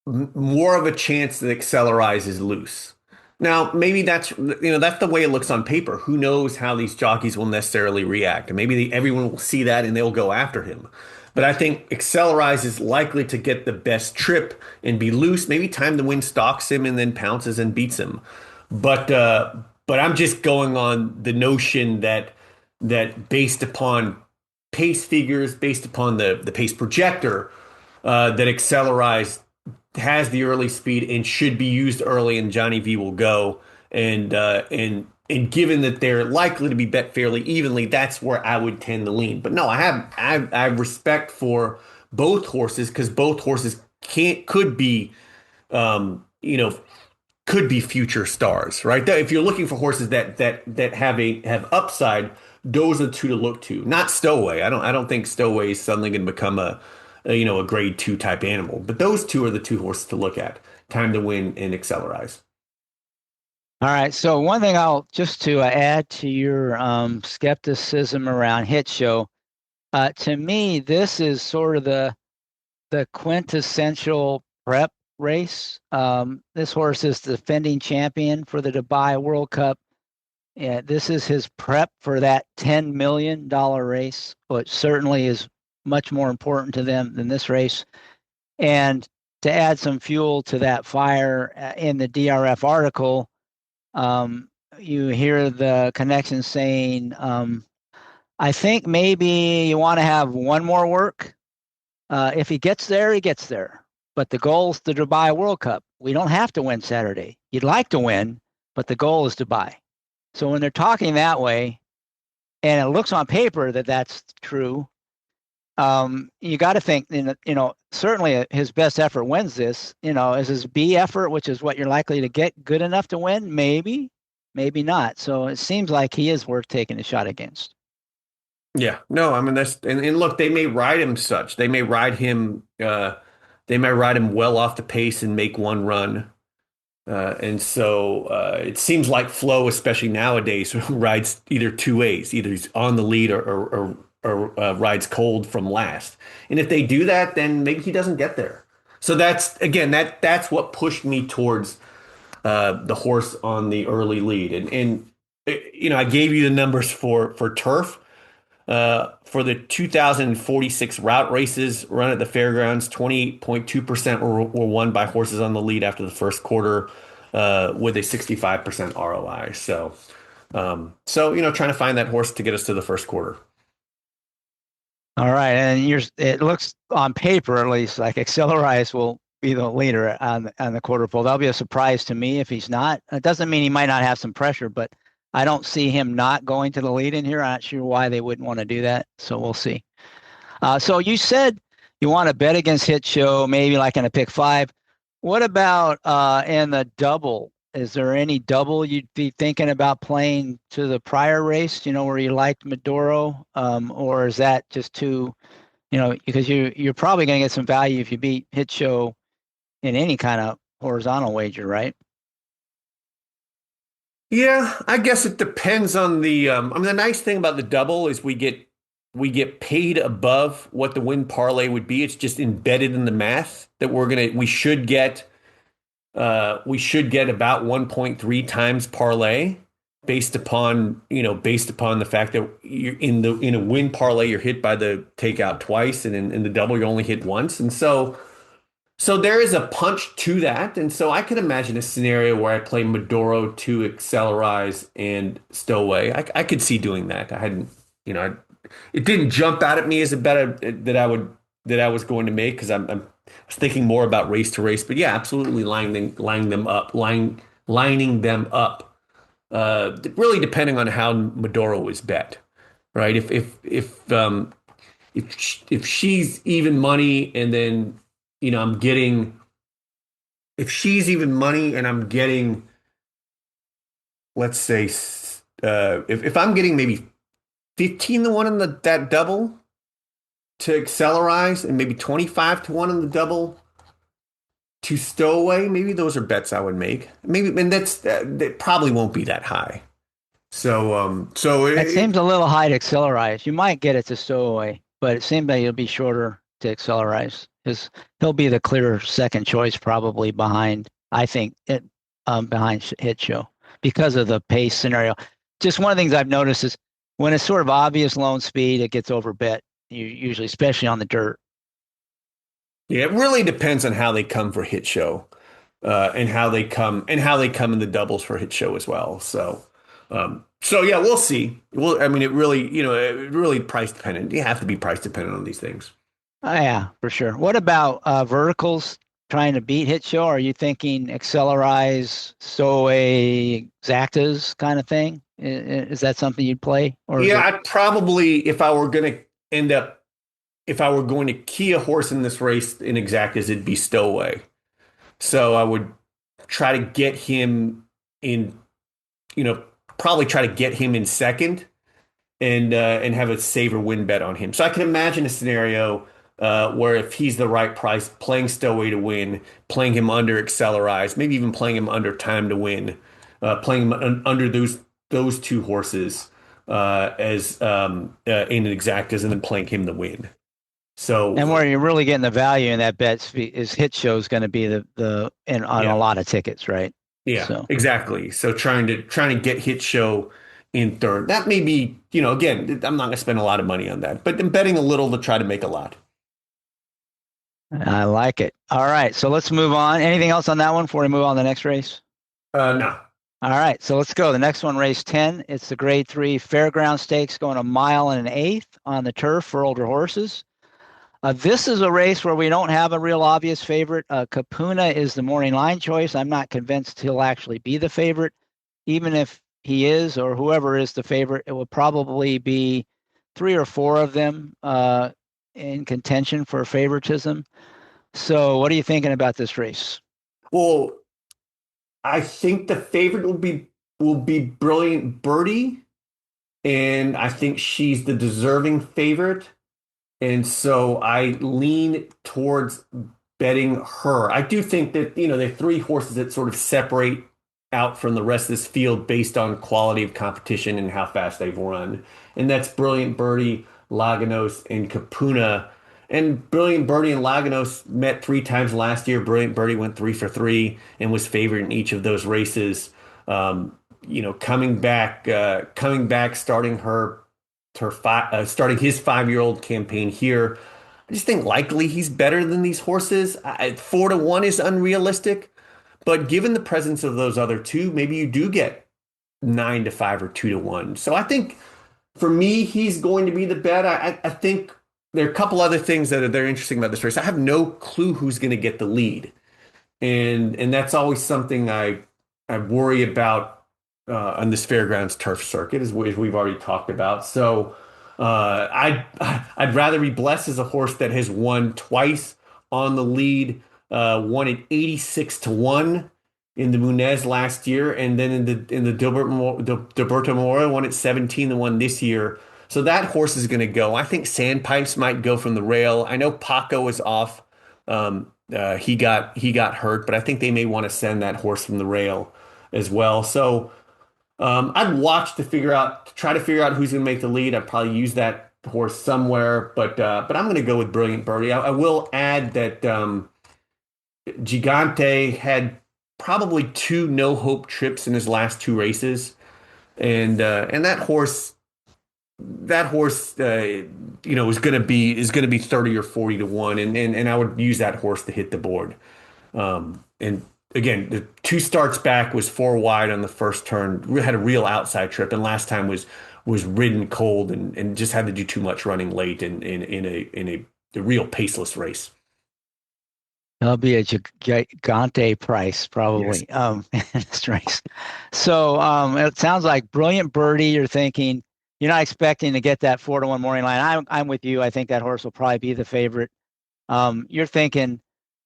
more of a chance that Accelerize is loose. Now, maybe that's the way it looks on paper. Who knows how these jockeys will necessarily react, and maybe everyone will see that and they'll go after him. But I think Accelerize is likely to get the best trip and be loose. Maybe Time to Win stalks him and then pounces and beats him. But uh, but I'm just going on the notion that based upon pace figures, based upon the pace projector, that Accelerize has the early speed and should be used early, and Johnny V will go. And given that they're likely to be bet fairly evenly, that's where I would tend to lean. But no, I have respect for both horses because both horses can't could be um, you know could be future stars, right? If you're looking for horses that have upside, those are the two to look to. Not Stowaway. I don't think Stowaway is suddenly going to become a grade 2 type animal. But those two are the two horses to look at. Time to Win and Accelerize. All right. So one thing I'll just to add to your skepticism around Hit Show, to me, this is sort of the quintessential prep race. This horse is the defending champion for the Dubai World Cup. Yeah, this is his prep for that $10 million race, which certainly is much more important to them than this race. And to add some fuel to that fire, in the DRF article, um, you hear the connection saying, I think maybe you want to have one more work. If he gets there, he gets there. But the goal is the Dubai World Cup. We don't have to win Saturday. You'd like to win, but the goal is Dubai. So when they're talking that way, and it looks on paper that that's true, you got to think, certainly his best effort wins this. Is his B effort, which is what you're likely to get, good enough to win? Maybe, maybe not. So it seems like he is worth taking a shot against. Yeah, no, I mean and look, they may ride him such. They may ride him well off the pace and make one run. And so it seems like Flo, especially nowadays, rides either two ways. Either he's on the lead or rides cold from last. And if they do that, then maybe he doesn't get there. So that's what pushed me towards the horse on the early lead. And I gave you the numbers for turf. For the 2046 route races run at the fairgrounds, 28.2% were won by horses on the lead after the first quarter, with a 65% ROI. So trying to find that horse to get us to the first quarter. All right, and it looks on paper at least like Accelerize will be the leader on the quarter pole. That'll be a surprise to me if he's not. It doesn't mean he might not have some pressure, but I don't see him not going to the lead in here. I'm not sure why they wouldn't want to do that. So we'll see. So you said you want to bet against Hit Show, maybe like in a pick 5. What about in the double? Is there any double you'd be thinking about playing to the prior race, where you liked Maduro? Or is that just too, because you're probably going to get some value if you beat Hit Show in any kind of horizontal wager, right? Yeah, I guess it depends on I mean, the nice thing about the double is we get paid above what the win parlay would be. It's just embedded in the math that we should get about 1.3 times parlay based upon the fact that you're in a win parlay you're hit by the takeout twice, and in the double you're only hit once. And so there is a punch to that. And so I could imagine a scenario where I play Maduro to Accelerize and Stowaway. I could see doing that. I hadn't, it didn't jump out at me as a bet that I was going to make, because I was thinking more about race to race. But yeah, absolutely lining them up. Really depending on how Maduro is bet, right? If she's even money, and then I'm getting if she's even money and I'm getting, let's say, if I'm getting maybe 15 to 1 on that double to accelerize and maybe 25 to 1 on the double to stowaway, maybe those are bets I would make. Maybe, and that probably won't be that high. So It seems a little high to accelerize. You might get it to stowaway, but it seems like it'll be shorter to accelerize. He'll be the clear second choice probably behind, I think, behind Hit Show because of the pace scenario. Just one of the things I've noticed is when it's sort of obvious loan speed, it gets overbet. You usually, especially on the dirt. yeah, it really depends on how they come for Hit Show, and how they come in the doubles for Hit Show as well. So yeah, we'll see. I mean, it really price dependent. You have to be price dependent on these things. Yeah, for sure. What about verticals trying to beat Hit Show? Are you thinking accelerize, stowaway, exactas kind of thing? Is that something you'd play, or is Yeah, it? I'd probably if I were going to key a horse in this race in exactas, it'd be Stowaway. So I would try to get him in, you know, probably try to get him in second and have a save or win bet on him. So I can imagine a scenario where if he's the right price, playing Stowaway to win, playing him under Accelerize, maybe even playing him under Time to Win, playing him under those two horses as in exactas, and then playing him to win. And So where you're really getting the value in that bet is Hit Show is going to be on a yeah, lot of tickets, right? yeah, So exactly. So trying to get Hit Show in third. That may be, again, I'm not going to spend a lot of money on that, but I'm betting a little to try to make a lot. I like it. All right, so let's move on. Anything else on that one before we move on to the next race? No. All right, so let's go. The next one, race 10. It's the Grade 3 Fairground Stakes going a mile and an eighth on the turf for older horses. This is a race where we don't have a real obvious favorite. Capuna is the morning line choice. I'm not convinced he'll actually be the favorite. Even if he is or whoever is the favorite, it will probably be three or four of them in contention for favoritism. So what are you thinking about this race? Well, I think the favorite will be Brilliant Birdie, and I think she's the deserving favorite. And so I lean towards betting her. I do think that, there are three horses that sort of separate out from the rest of this field based on quality of competition and how fast they've run. And that's Brilliant Birdie, Laganos, and Capuna. And Brilliant Birdie and Laganos met three times last year. Brilliant Birdie went 3 for 3 and was favored in each of those races. Coming back, starting his 5-year-old campaign here. I just think likely he's better than these horses. 4 to 1 is unrealistic, but given the presence of those other two, maybe you do get 9 to 5 or 2 to 1. So I think for me, he's going to be the bet. I think there are a couple other things that are interesting about this race. I have no clue who's going to get the lead, and that's always something I worry about on this fairgrounds turf circuit, as we've already talked about. So I'd rather be blessed as a horse that has won twice on the lead, won at 86 to 1 in the Munez last year, and then in the Gilberto Mora won at 17 to 1 this year. So that horse is going to go. I think Sandpipes might go from the rail. I know Paco is off. He got hurt, but I think they may want to send that horse from the rail as well. So I'd watch to try to figure out who's going to make the lead. I'd probably use that horse somewhere, but I'm going to go with Brilliant Birdie. I will add that Gigante had probably 2 no hope trips in his last 2 races, and that horse is going to be 30 or 40 to 1, and I would use that horse to hit the board. And again, the 2 starts back was 4 wide on the first turn, had a real outside trip, and last time was ridden cold and just had to do too much running late in a real paceless race. That'll be a gigante price Yes. probably in this race. So it sounds like Brilliant Birdie. You're thinking you're not expecting to get that 4 to 1 morning line. I'm with you. I think that horse will probably be the favorite. You're thinking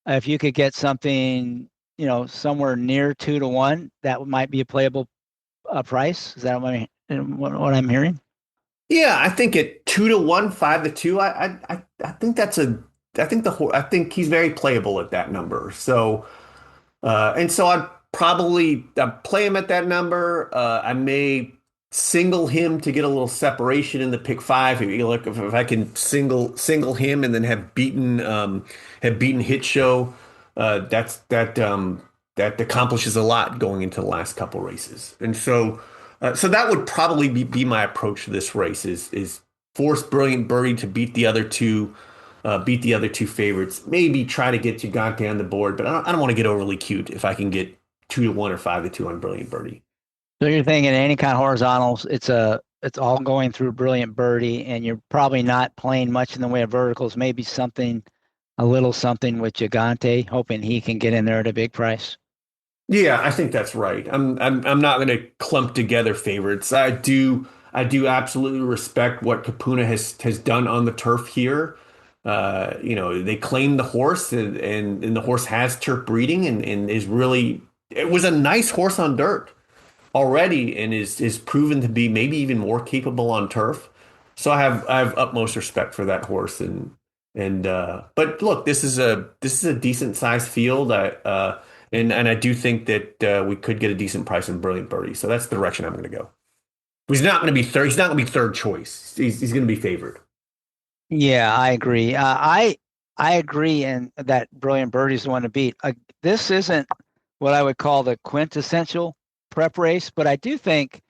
if you could get something somewhere near 2-1, that might be a playable price. Is that what I'm hearing? Yeah, I think at 2-1, 5-2, I think I think he's very playable at that number. So and so I'd play him at that number. I may single him to get a little separation in the pick five. If I can single him and then have beaten Hit Show, that accomplishes a lot going into the last couple races. And so that would probably be my approach to this race is force Brilliant Birdie to beat the other two favorites. Maybe try to get Gigante on the board, but I don't want to get overly cute if I can get 2-1 or 5-2 on Brilliant Birdie. So you're thinking any kind of horizontals, it's all going through Brilliant Birdie, and you're probably not playing much in the way of verticals. Maybe a little something with Gigante, hoping he can get in there at a big price. Yeah, I think that's right. I'm not going to clump together favorites. I do absolutely respect what Capuna has done on the turf here. They claimed the horse and the horse has turf breeding and is really it was a nice horse on dirt already and is proven to be maybe even more capable on turf. So I have utmost respect for that horse and but look, this is a decent sized field. And I do think that we could get a decent price on Brilliant Birdie. So that's the direction I'm going to go. He's not going to be third. He's not going to be third choice. He's going to be favored. Yeah, I agree. I agree, and that Brilliant Birdie is the one to beat. This isn't what I would call the quintessential prep race, but I do think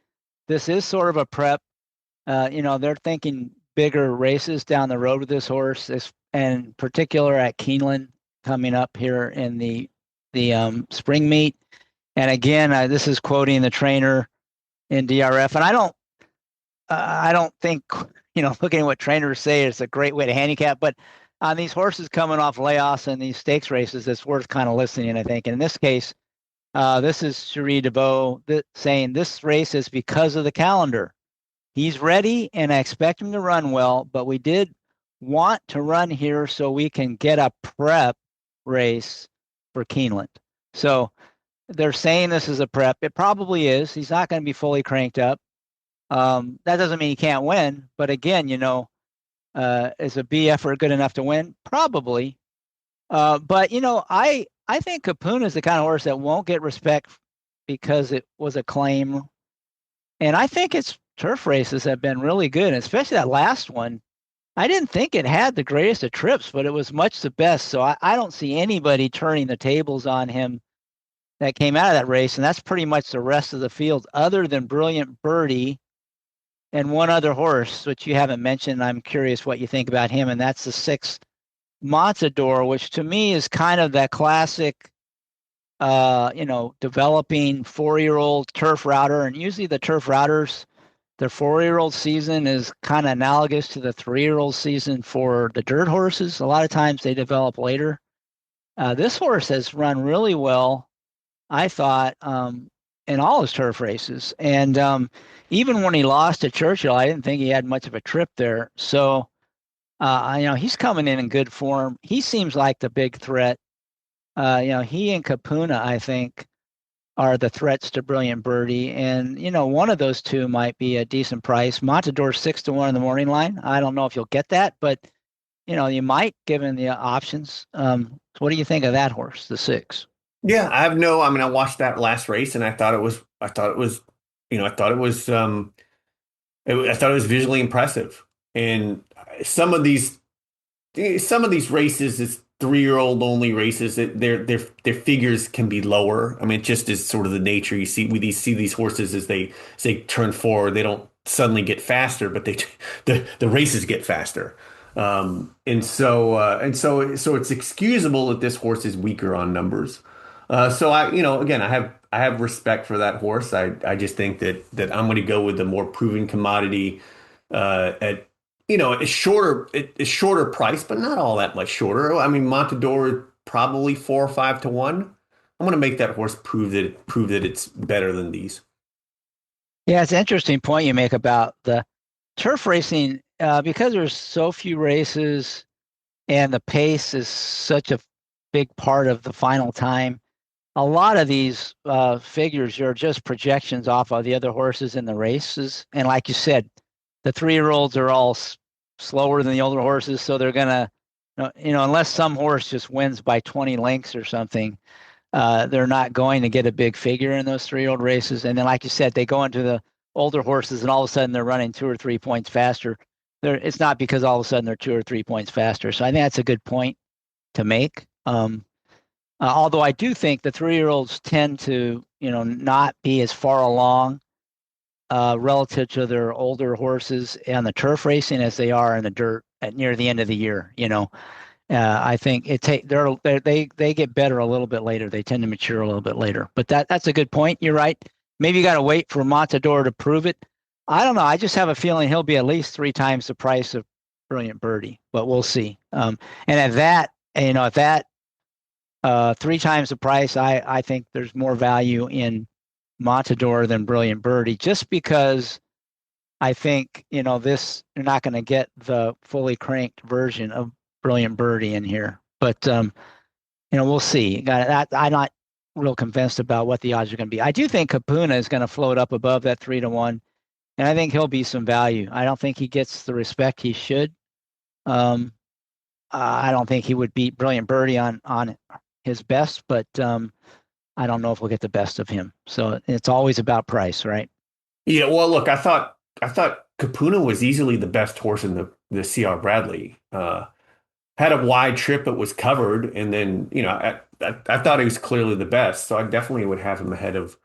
this is sort of a prep. They're thinking bigger races down the road with this horse, and in particular at Keeneland coming up here in the spring meet. And again, this is quoting the trainer in DRF, and I don't think looking at what trainers say is a great way to handicap, but on these horses coming off layoffs and these stakes races, it's worth kind of listening, I think. And in this case, this is Cherie DeVaux saying this race is because of the calendar. He's ready, and I expect him to run well, but we did want to run here so we can get a prep race for Keeneland. So they're saying this is a prep. It probably is. He's not going to be fully cranked up. That doesn't mean he can't win. But again, is a B effort good enough to win? Probably. But I think Capuna is the kind of horse that won't get respect because it was a claim. And I think its turf races have been really good, especially that last one. I didn't think it had the greatest of trips, but it was much the best. So I don't see anybody turning the tables on him that came out of that race. And that's pretty much the rest of the field, other than Brilliant Birdie and one other horse, which you haven't mentioned. I'm curious what you think about him, and that's the 6 Matador, which to me is kind of that classic, developing 4-year-old turf router. And usually the turf routers, their 4-year-old season is kind of analogous to the 3-year-old season for the dirt horses. A lot of times they develop later. This horse has run really well, I thought, in all his turf races. And even when he lost to Churchill, I didn't think he had much of a trip there. So, he's coming in good form. He seems like the big threat. He and Capuna, I think, are the threats to Brilliant Birdie. And, one of those two might be a decent price. Matador 6-1 in the morning line. I don't know if you'll get that, but, you might, given the options. What do you think of that horse, the 6? Yeah, I watched that last race and I thought it was visually impressive. And some of these races, it's 3-year-old only races. Their figures can be lower. I mean, it just is sort of the nature. You see these horses as they turn forward, they don't suddenly get faster, but the races get faster. So it's excusable that this horse is weaker on numbers. Again, I have respect for that horse. I just think that I'm going to go with the more proven commodity at a shorter price, but not all that much shorter. I mean, Montador probably 4 or 5-1. I'm going to make that horse prove that it's better than these. Yeah, it's an interesting point you make about the turf racing because there's so few races and the pace is such a big part of the final time. a lot of these figures are just projections off of the other horses in the races. And like you said, the 3-year-olds are all slower than the older horses, so they're gonna, unless some horse just wins by 20 lengths or something, they're not going to get a big figure in those 3-year-old races. And then, like you said, they go into the older horses, and all of a sudden they're running 2 or 3 points faster. It's not because all of a sudden they're 2 or 3 points faster. So I think that's a good point to make. Although I do think the 3-year-olds tend to, not be as far along relative to their older horses and the turf racing as they are in the dirt at near the end of the year. I think they get better a little bit later. They tend to mature a little bit later. But that's a good point. You're right. Maybe you got to wait for Matador to prove it. I don't know. I just have a feeling he'll be at least 3 times the price of Brilliant Birdie, but we'll see. And at that, at that 3 times the price, I think there's more value in Matador than Brilliant Birdie, just because I think this you're not going to get the fully cranked version of Brilliant Birdie in here. But we'll see. I'm not real convinced about what the odds are going to be. I do think Kapuna is going to float up above that 3-1, and I think he'll be some value. I don't think he gets the respect he should. I don't think he would beat Brilliant Birdie on his best, but I don't know if we'll get the best of him. So it's always about price, right? Yeah, well, look, I thought Kapuna was easily the best horse in the CR Bradley. Had a wide trip, but was covered, and then I thought he was clearly the best. So I definitely would have him ahead of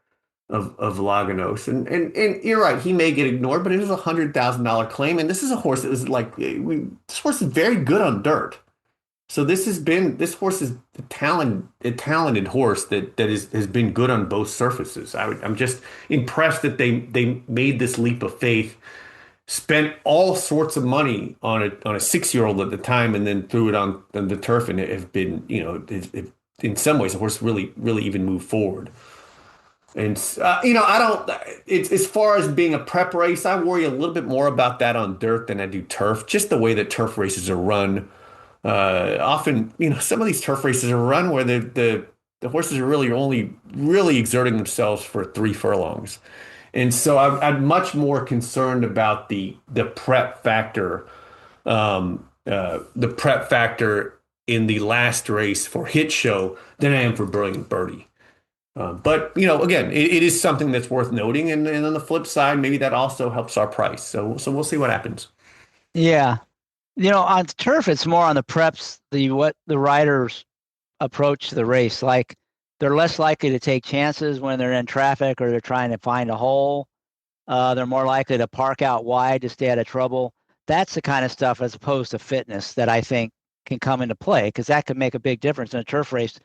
Laganos. And you're right, he may get ignored, but it is $100,000 claim, and this is a horse that was like this horse is very good on dirt. So this horse is a talented horse that has been good on both surfaces. I'm just impressed that they made this leap of faith, spent all sorts of money on a 6-year-old at the time, and then threw it on the turf, and it have been in some ways the horse really even moved forward. And I don't. It's as far as being a prep race, I worry a little bit more about that on dirt than I do turf. Just the way that turf races are run. Often, some of these turf races are run where the horses are really only really exerting themselves for 3 furlongs, and so I'm much more concerned about the prep factor, in the last race for Hit Show than I am for Brilliant Birdie. But again, it is something that's worth noting, and on the flip side, maybe that also helps our price. So we'll see what happens. Yeah. On turf, it's more on the preps, what the riders approach to the race. Like they're less likely to take chances when they're in traffic or they're trying to find a hole. They're more likely to park out wide to stay out of trouble. That's the kind of stuff, as opposed to fitness, that I think can come into play, because that could make a big difference in a turf race.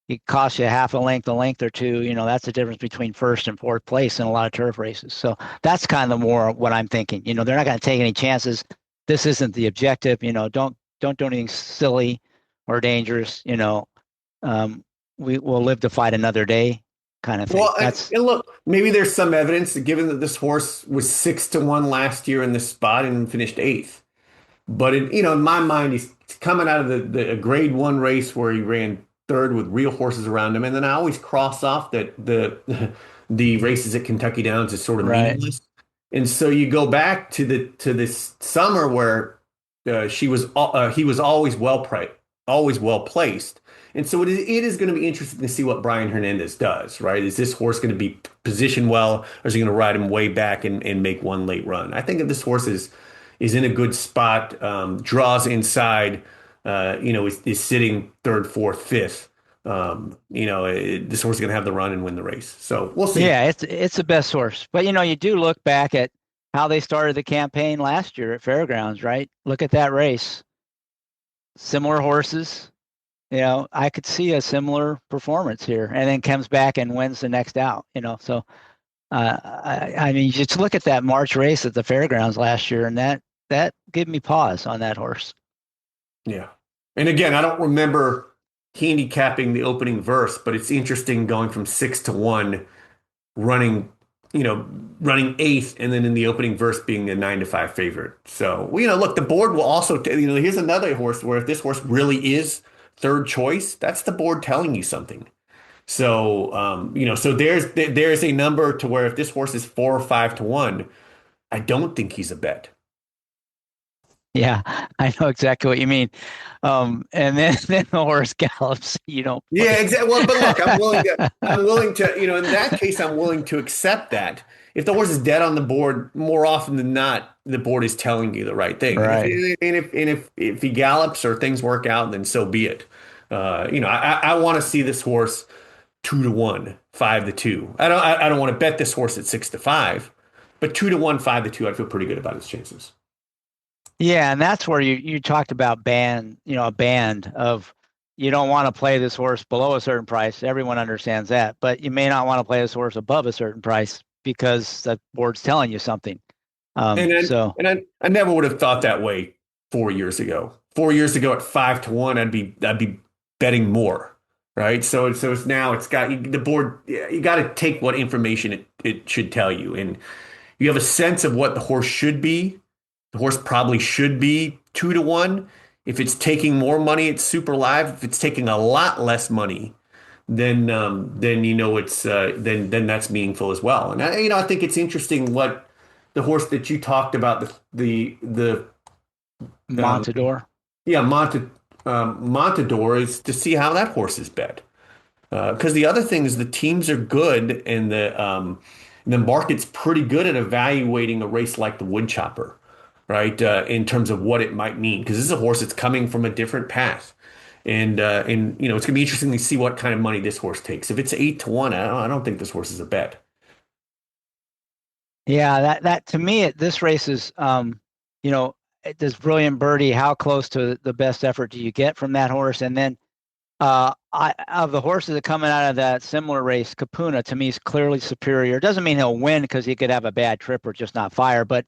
It costs you half a length or two. That's the difference between first and fourth place in a lot of turf races. So that's kind of more what I'm thinking. They're not going to take any chances. This isn't the objective. Don't do anything silly or dangerous. We will live to fight another day, kind of thing. Well, and look, maybe there's some evidence that given that this horse was 6-1 last year in this spot and finished eighth. But in my mind, he's coming out of a grade 1 race where he ran third with real horses around him, and then I always cross off that the races at Kentucky Downs is sort of meaningless. And so you go back to this summer where he was always well placed. And so it is going to be interesting to see what Brian Hernandez does, right? Is this horse going to be positioned well, or is he going to ride him way back and make one late run? I think if this horse is in a good spot, draws inside, is sitting third, fourth, fifth. This horse is going to have the run and win the race. So we'll see. Yeah, it's the best horse. But you do look back at how they started the campaign last year at Fairgrounds, right? Look at that race. Similar horses. I could see a similar performance here, and then comes back and wins the next out. So I mean, just look at that March race at the Fairgrounds last year, and that gave me pause on that horse. Yeah, and again, I don't remember handicapping the opening verse, but it's interesting going from 6-1, running eighth, and then in the opening verse being a 9-5 favorite. So, look, the board will also, here's another horse where if this horse really is third choice, that's the board telling you something. So, so there's a number to where if this horse is 4 or 5 to 1, I don't think he's a bet. Yeah, I know exactly what you mean. And then then the horse gallops. You don't Yeah, play. exactly. Well, but look, I'm willing to, in that case, I'm willing to accept that. If the horse is dead on the board, more often than not, the board is telling you the right thing. And if Right. if he gallops or things work out, then so be it. I want to see this horse 2 to 1, 5 to 2. I don't want to bet this horse at 6 to 5, but 2 to 1, 5 to 2, I feel pretty good about his chances. Yeah, and that's where you talked about a band of you don't want to play this horse below a certain price. Everyone understands that, but you may not want to play this horse above a certain price because the board's telling you something. And then, So I never would have thought that way 4 years ago. 4 years ago at 5 to 1, I'd be betting more, right? So it's now it's got the board. You got to take what information it should tell you, and you have a sense of what the horse should be. The horse probably should be 2 to 1. If it's taking more money, it's super live. If it's taking a lot less money, then it's then that's meaningful as well. And I think it's interesting what the horse that you talked about, the um, Montador. yeah, Montador, is to see how that horse is bet. Because the other thing is the teams are good, and the market's pretty good at evaluating a race like the Woodchopper, right? In terms of what it might mean, because this is a horse that's coming from a different path, and it's gonna be interesting to see what kind of money this horse takes. If it's 8 to 1, I don't think this horse is a bet. Yeah, that to me, this race is, this Brilliant Birdie. How close to the best effort do you get from that horse? And then, of the horses that coming out of that similar race, Capuna to me is clearly superior. It doesn't mean he'll win because he could have a bad trip or just not fire, but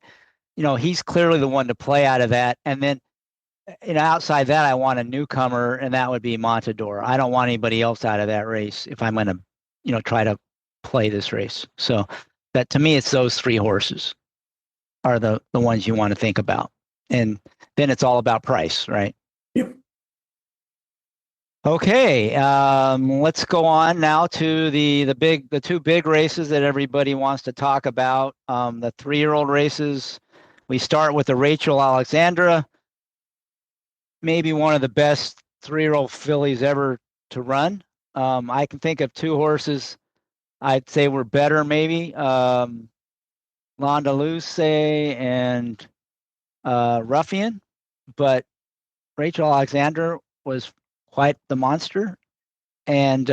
he's clearly the one to play out of that. And then, outside that, I want a newcomer, and that would be Montador. I don't want anybody else out of that race if I'm going to, try to play this race. So that to me, it's those three horses are the ones you want to think about. And then it's all about price, right? Yep. Okay, let's go on now to the two big races that everybody wants to talk about. The 3-year-old races. We start with the Rachel Alexandra, maybe one of the best 3-year-old fillies ever to run. I can think of two horses I'd say were better, maybe Landaluce and Ruffian, but Rachel Alexander was quite the monster, and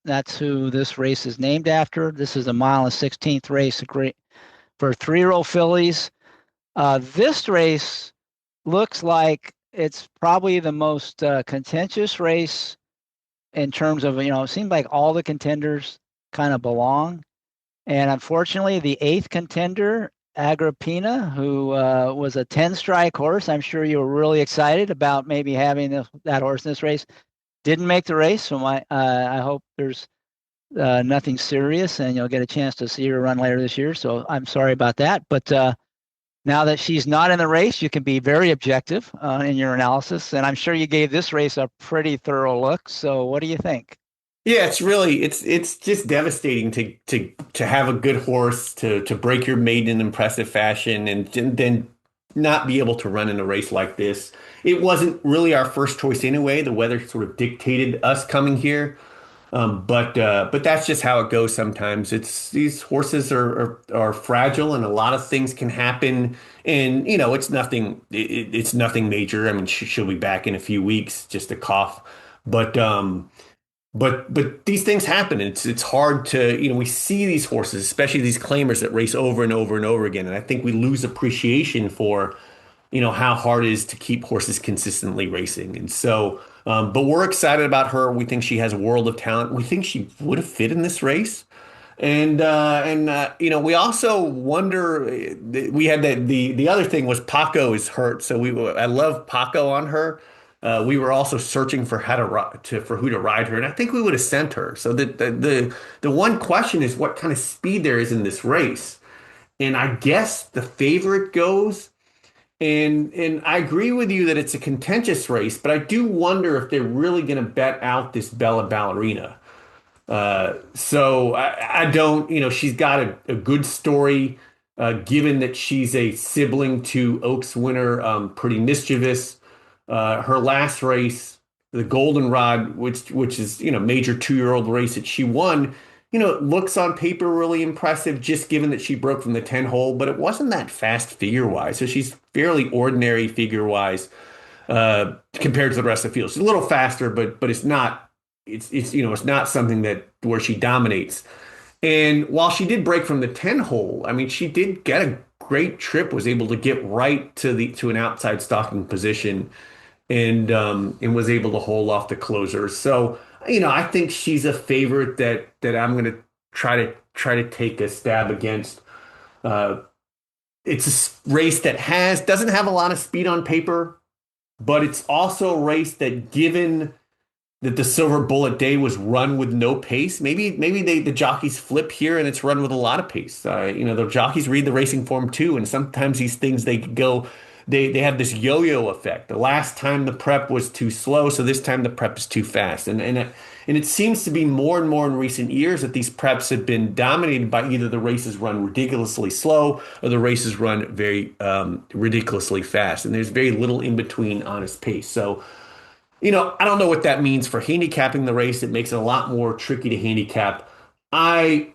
that's who this race is named after. This is a 1.16 race, great for 3-year-old fillies. This race looks like it's probably the most contentious race in terms of, it seems like all the contenders kind of belong. And unfortunately, the 8th contender, Agrippina, who was a 10-strike horse, I'm sure you were really excited about maybe having that horse in this race, didn't make the race. So I hope there's nothing serious and you'll get a chance to see her run later this year. So I'm sorry about that. But now that she's not in the race, you can be very objective in your analysis. And I'm sure you gave this race a pretty thorough look. So what do you think? Yeah, it's just devastating to have a good horse to break your maiden in impressive fashion and then not be able to run in a race like this. It wasn't really our first choice anyway. The weather sort of dictated us coming here. But that's just how it goes sometimes. It's these horses are fragile and a lot of things can happen. And it's nothing major. I mean, she'll be back in a few weeks, just a cough. But but these things happen. It's hard to, we see these horses, especially these claimers that race over and over and over again. And I think we lose appreciation for, how hard it is to keep horses consistently racing. And so, but we're excited about her. We think she has a world of talent. We think she would have fit in this race. We also wonder. We had the other thing was Paco is hurt, so I love Paco on her. We were also searching for how for who to ride her, and I think we would have sent her. So the one question is what kind of speed there is in this race, and I guess the favorite goes. And I agree with you that it's a contentious race, but I do wonder if they're really going to bet out this Bella Ballerina. So I don't, she's got a good story, given that she's a sibling to Oaks winner, Pretty Mischievous. Her last race, the Goldenrod, which is, major 2-year-old race that she won, it looks on paper really impressive, just given that she broke from the 10 hole, but it wasn't that fast figure wise. So she's fairly ordinary figure wise, compared to the rest of the field. She's a little faster, but it's not it's not something that where she dominates. And while she did break from the 10 hole, I mean, she did get a great trip, was able to get right to an outside stalking position, and was able to hold off the closers. So, I think she's a favorite that I'm going to try to take a stab against. Uh, it's a race that doesn't have a lot of speed on paper, but it's also a race that, given that the Silver Bullet Day was run with no pace, maybe the jockeys flip here and it's run with a lot of pace. The jockeys read the racing form too, and sometimes these things they have this yo-yo effect. The last time the prep was too slow, so this time the prep is too fast, and it seems to be more and more in recent years that these preps have been dominated by either the races run ridiculously slow or the races run very ridiculously fast, and there's very little in between honest pace. So, I don't know what that means for handicapping the race. It makes it a lot more tricky to handicap. I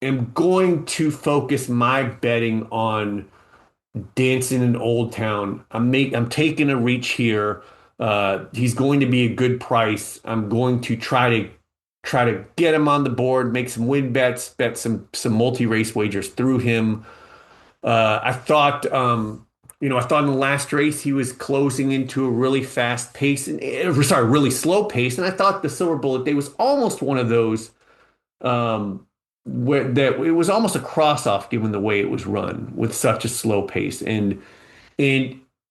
am going to focus my betting on Dancing in Old Town. I'm taking a reach here. He's going to be a good price. I'm going to try to get him on the board, make some win bets, bet some multi-race wagers through him. I thought, I thought in the last race he was closing into a really fast pace, really slow pace, and I thought the Silver Bullet Day was almost one of those, where that it was almost a cross off given the way it was run with such a slow pace, and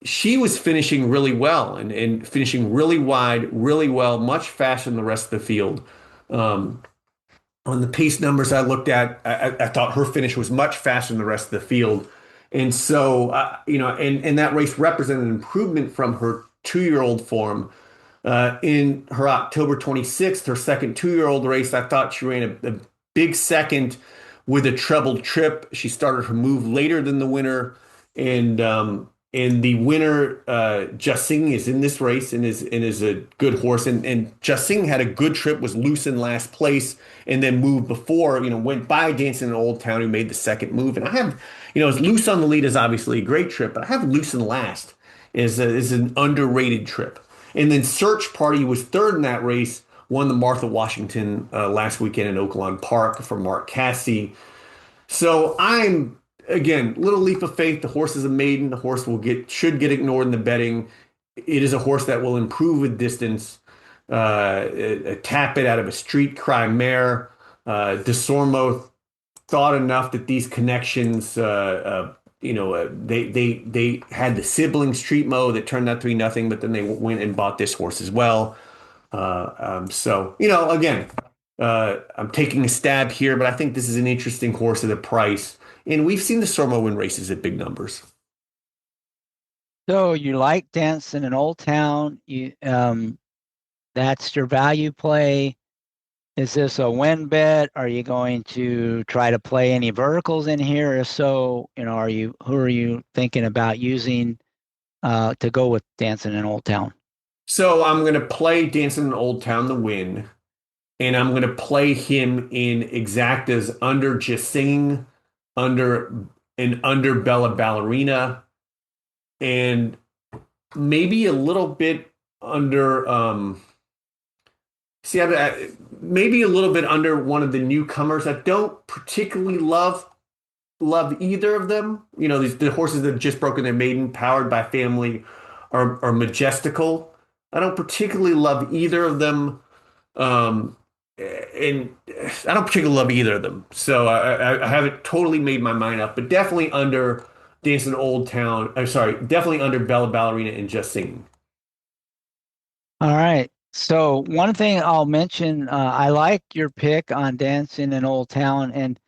she was finishing really well and finishing really wide, really well, much faster than the rest of the field. Um, on the pace numbers I looked at, I thought her finish was much faster than the rest of the field. And so, and that race represented an improvement from her 2-year-old form. In her October 26th, her second 2-year-old race, I thought she ran a big second with a treble trip. She started her move later than the winner, and the winner, Just Sing, is in this race and is a good horse. And Just Sing had a good trip, was loose in last place, and then moved before, went by Dancing in Old Town, who made the second move. And I have, Loose on the Lead is obviously a great trip, but I have Loose in Last is an underrated trip. And then Search Party was third in that race, won the Martha Washington last weekend in Oaklawn Park for Mark Casse. So I'm, again, little leap of faith. The horse is a maiden. The horse should get ignored in the betting. It is a horse that will improve with distance. Tap it out of a street cry mare. DeSormo thought enough that these connections, they had the sibling Street Mo that turned out to be nothing, but then they went and bought this horse as well. So, again, I'm taking a stab here, but I think this is an interesting horse at a price. And we've seen the Sormo win races at big numbers. So you like Dancing in Old Town? That's your value play. Is this a win bet? Are you going to try to play any verticals in here? If so, who are you thinking about using to go with Dancing in Old Town? So I'm going to play Dancing in Old Town the win, and I'm going to play him in exactas under Just Singing, under Bella Ballerina, and maybe a little bit under maybe a little bit under one of the newcomers. I don't particularly love either of them. The horses that have just broken their maiden, Powered by Family, are majestical. I don't particularly love either of them. And I don't particularly love either of them. So I haven't totally made my mind up, but definitely under Dancing Old Town. I'm sorry, definitely under Bella Ballerina and Just Singing. All right. So one thing I'll mention, I like your pick on Dancing in Old Town, and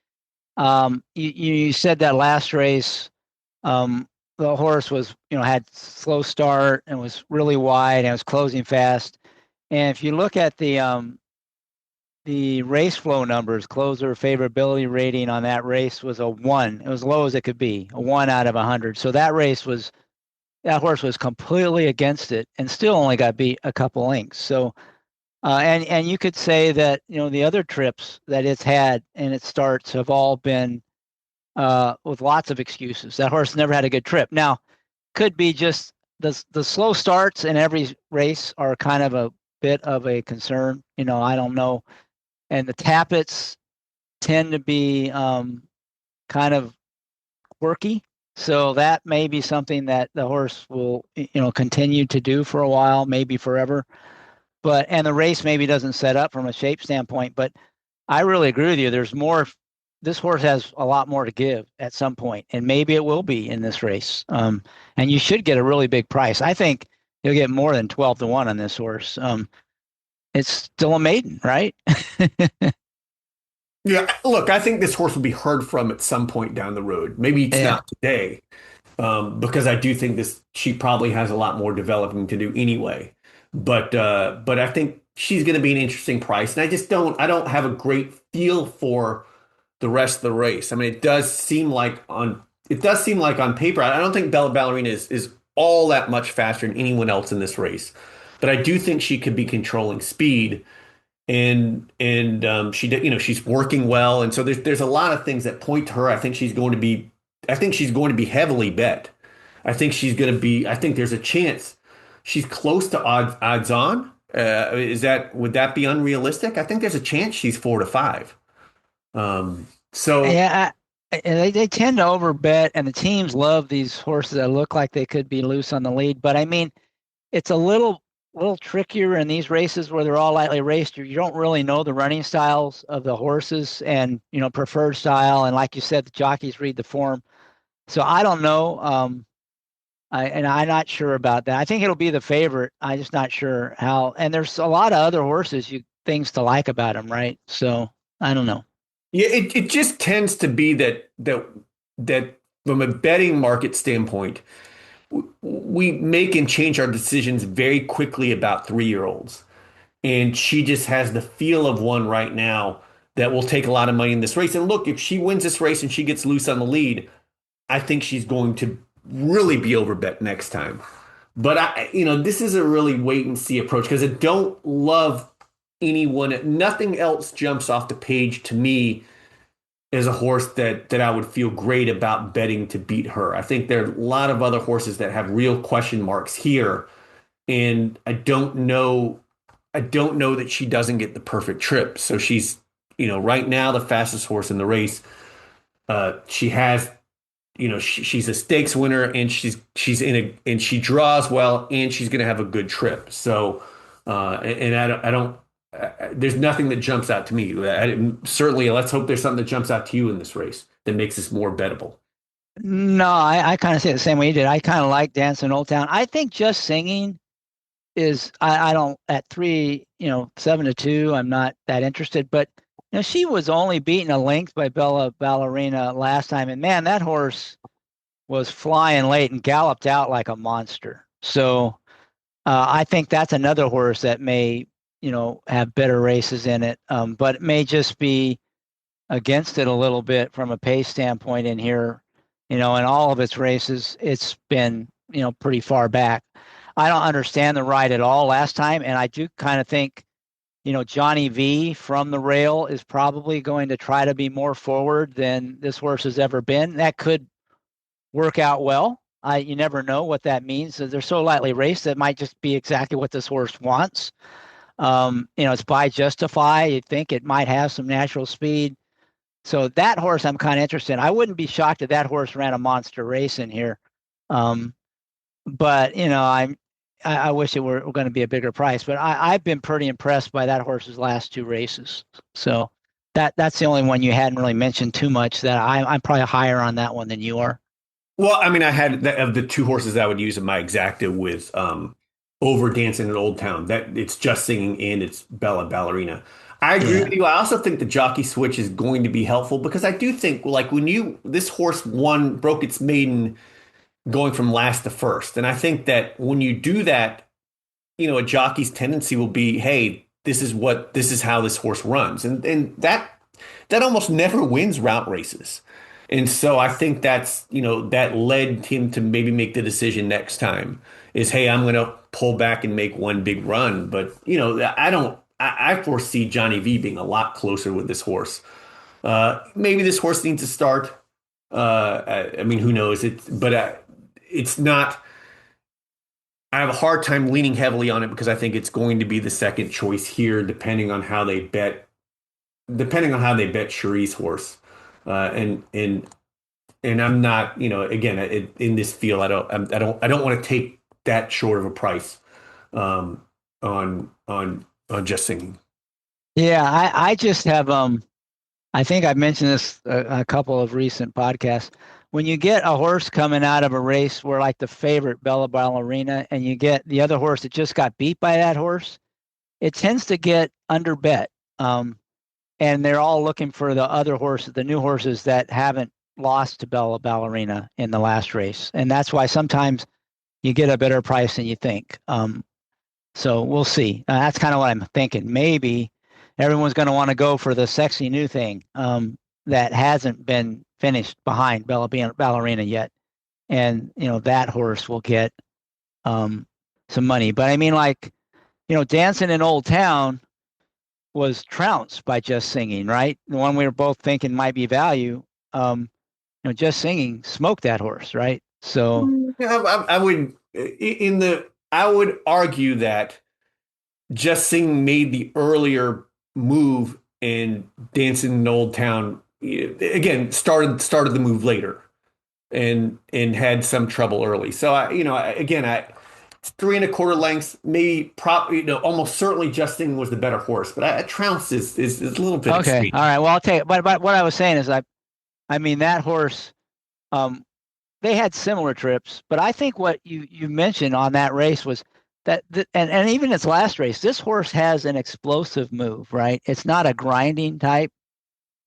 you said that last race, the horse was, had slow start and was really wide and was closing fast. And if you look at the the race flow numbers, closer favorability rating on that race was a 1. It was low as it could be, a 1 out of 100. So that horse was completely against it and still only got beat a couple lengths. So and you could say that the other trips that it's had and its starts have all been with lots of excuses. That horse never had a good trip. Now, could be just the slow starts in every race are kind of a bit of a concern. I don't know. And the tappets tend to be kind of quirky. So that may be something that the horse will, continue to do for a while, maybe forever. And the race maybe doesn't set up from a shape standpoint. But I really agree with you. There's more. This horse has a lot more to give at some point, and maybe it will be in this race. And you should get a really big price. I think you'll get more than 12-1 on this horse. It's still a maiden, right? Yeah, look, I think this horse will be heard from at some point down the road. Maybe it's Yeah. not today, because I do think she probably has a lot more developing to do anyway. But I think she's going to be an interesting price, and I don't have a great feel for the rest of the race. I mean, it does seem like on paper, I don't think Bella Ballerina is all that much faster than anyone else in this race, but I do think she could be controlling speed and she did, she's working well, and so there's a lot of things that point to her. I think she's going to be heavily bet. I think there's a chance she's close to odds on. Would that be unrealistic? I think there's a chance she's 4 to 5. So Yeah, they tend to overbet, and the teams love these horses that look like they could be loose on the lead. But I mean, it's a little trickier in these races where they're all lightly raced. You don't really know the running styles of the horses and preferred style. And like you said, the jockeys read the form. So I don't know. I'm not sure about that. I think it'll be the favorite. I'm just not sure how. And there's a lot of other horses, things to like about them, right? So I don't know. yeah, it just tends to be that from a betting market standpoint, we make and change our decisions very quickly about 3-year-olds. And she just has the feel of one right now that will take a lot of money in this race. And look, if she wins this race and she gets loose on the lead, I think she's going to really be overbet next time. But this is a really wait and see approach because I don't love anyone. Nothing else jumps off the page to me as a horse that I would feel great about betting to beat her. I think there are a lot of other horses that have real question marks here, and I don't know that she doesn't get the perfect trip. So she's, right now the fastest horse in the race. She has, she's a stakes winner, and and she draws well, and she's going to have a good trip. So, and I don't there's nothing that jumps out to me. Certainly, let's hope there's something that jumps out to you in this race that makes this more bettable. No, I kind of say it the same way you did. I kind of like Dancing Old Town. I think Just Singing is I don't at 7-2. I'm not that interested, but she was only beaten a length by Bella Ballerina last time, and man, that horse was flying late and galloped out like a monster. So I think that's another horse that may have better races in it, but it may just be against it a little bit from a pace standpoint in here. In all of its races, it's been pretty far back. I don't understand the ride at all last time, and I do kind of think Johnny V from the rail is probably going to try to be more forward than this horse has ever been. That could work out well. You never know what that means. They're so lightly raced that might just be exactly what this horse wants. It's by Justify. You think it might have some natural speed. So that horse I'm kind of interested in. I wouldn't be shocked if that horse ran a monster race in here. But I wish it were going to be a bigger price. But I've been pretty impressed by that horse's last 2 races. So that's the only one you hadn't really mentioned too much. That I'm probably higher on that one than you are. Well, I mean, I had of the 2 horses I would use in my exacta with over Dancing in Old Town. That it's Just Singing and it's Bella Ballerina. I agree Yeah. with you. I also think the jockey switch is going to be helpful because I do think like this horse broke its maiden going from last to first. And I think that when you do that, a jockey's tendency will be, hey, this is how this horse runs, and that almost never wins route races. And so I think that led him to maybe make the decision next time is, hey, I'm going to pull back and make one big run. But, I foresee Johnny V being a lot closer with this horse. Maybe this horse needs to start. I mean, who knows? It's not. I have a hard time leaning heavily on it because I think it's going to be the second choice here, depending on how they bet Cherie's horse. And I'm not, again, in this field, I don't want to take that short of a price um, on just singing. Yeah, I just have I think I've mentioned this a couple of recent podcasts. When you get a horse coming out of a race where like the favorite Bella Ballerina and you get the other horse that just got beat by that horse, it tends to get under bet. And they're all looking for the other horses, the new horses that haven't lost to Bella Ballerina in the last race. And that's why sometimes you get a better price than you think. So we'll see. That's kind of what I'm thinking. Maybe everyone's going to want to go for the sexy new thing that hasn't been finished behind Bella Ballerina yet. And, that horse will get some money. But I mean, like, Dancing in Old Town was trounced by Just Singing, right? The one we were both thinking might be value. Just Singing smoked that horse, right? So I would argue that Just Singing made the earlier move and Dancing in Old Town again started the move later and had some trouble early. So it's 3 1/4 lengths, maybe almost certainly Just Singing was the better horse, but Trounce is a little bit okay, extreme. all right. Well, I'll take it. But what I was saying is, I mean that horse. They had similar trips, but I think what you mentioned on that race was and even its last race, this horse has an explosive move, right? It's not a grinding type,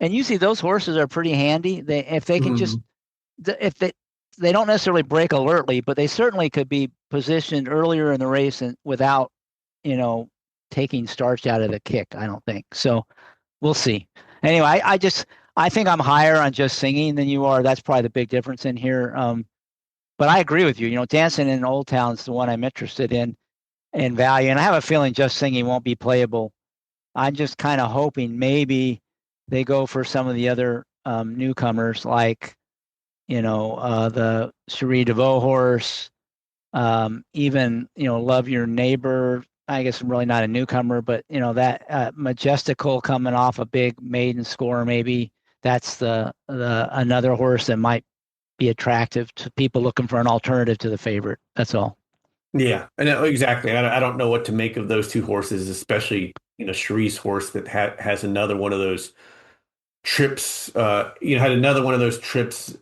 and usually those horses are pretty handy. If they can just if they don't necessarily break alertly, but they certainly could be positioned earlier in the race and without taking starch out of the kick. I don't think so. We'll see. Anyway, I think I'm higher on Just Singing than you are. That's probably the big difference in here. But I agree with you. Dancing in Old Town is the one I'm interested in value, and I have a feeling Just Singing won't be playable. I'm just kind of hoping maybe they go for some of the other newcomers, like the Cherie DeVoe horse, even Love Your Neighbor. I guess I'm really not a newcomer, but that Majestical coming off a big maiden score, maybe that's the another horse that might be attractive to people looking for an alternative to the favorite. That's all. Yeah, I know exactly. I don't know what to make of those two horses, especially Cherie's horse that has another one of those trips. Had another one of those trips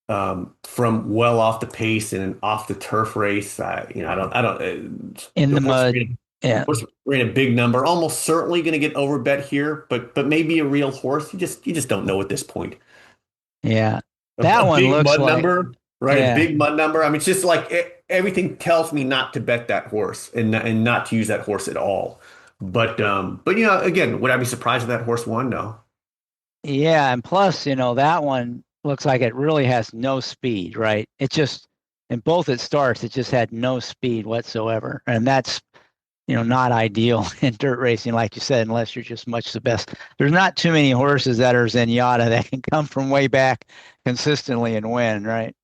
from well off the pace and an off the turf race. I don't. In the mud. Yeah. Horse ran a big number, almost certainly going to get overbet here, but maybe a real horse. You just don't know at this point. Yeah, that a one big looks mud like number, right? Yeah. A big mud number. I mean, it's just like everything tells me not to bet that horse and not to use that horse at all. But again, would I be surprised if that horse won? No. Yeah, and plus, that one looks like it really has no speed, right? It just in both its starts, it just had no speed whatsoever, and that's not ideal in dirt racing, like you said, unless you're just much the best. There's not too many horses that are Zenyatta that can come from way back consistently and win, right?